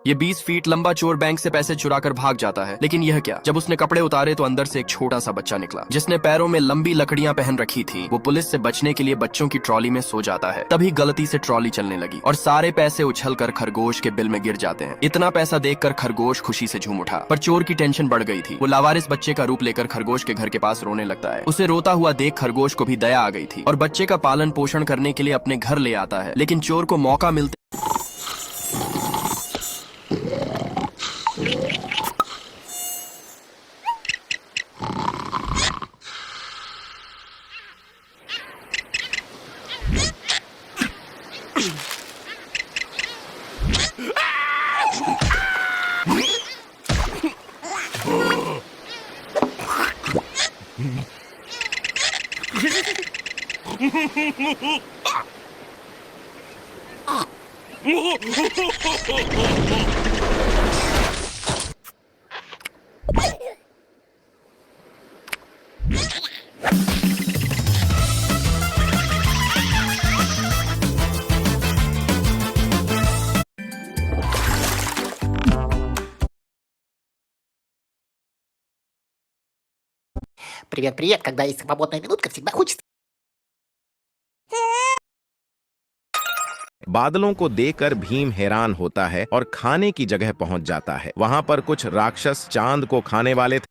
ये 20 फीट लंबा चोर बैंक से पैसे चुराकर भाग जाता है, लेकिन यह क्या, जब उसने कपड़े उतारे तो अंदर से एक छोटा सा बच्चा निकला जिसने पैरों में लंबी लकड़ियां पहन रखी थी। वो पुलिस से बचने के लिए बच्चों की ट्रॉली में सो जाता है। तभी गलती से ट्रॉली चलने लगी और सारे पैसे उछलकर खरगोश के बिल में गिर जाते हैं। इतना पैसा देखकर खरगोश खुशी से झूम उठा, पर चोर की टेंशन बढ़ गई थी। वो लावारिस बच्चे का रूप लेकर खरगोश के घर के पास रोने लगता है। उसे रोता हुआ देख खरगोश को भी दया आ गई थी और बच्चे का पालन पोषण करने के लिए अपने घर ले आता है। लेकिन चोर को मौका मिलते Привет, привет, когда есть свободная минутка, всегда хочется. बादलों को देखकर भीम हैरान होता है और खाने की जगह पहुंच जाता है। वहां पर कुछ राक्षस चांद को खाने वाले थे।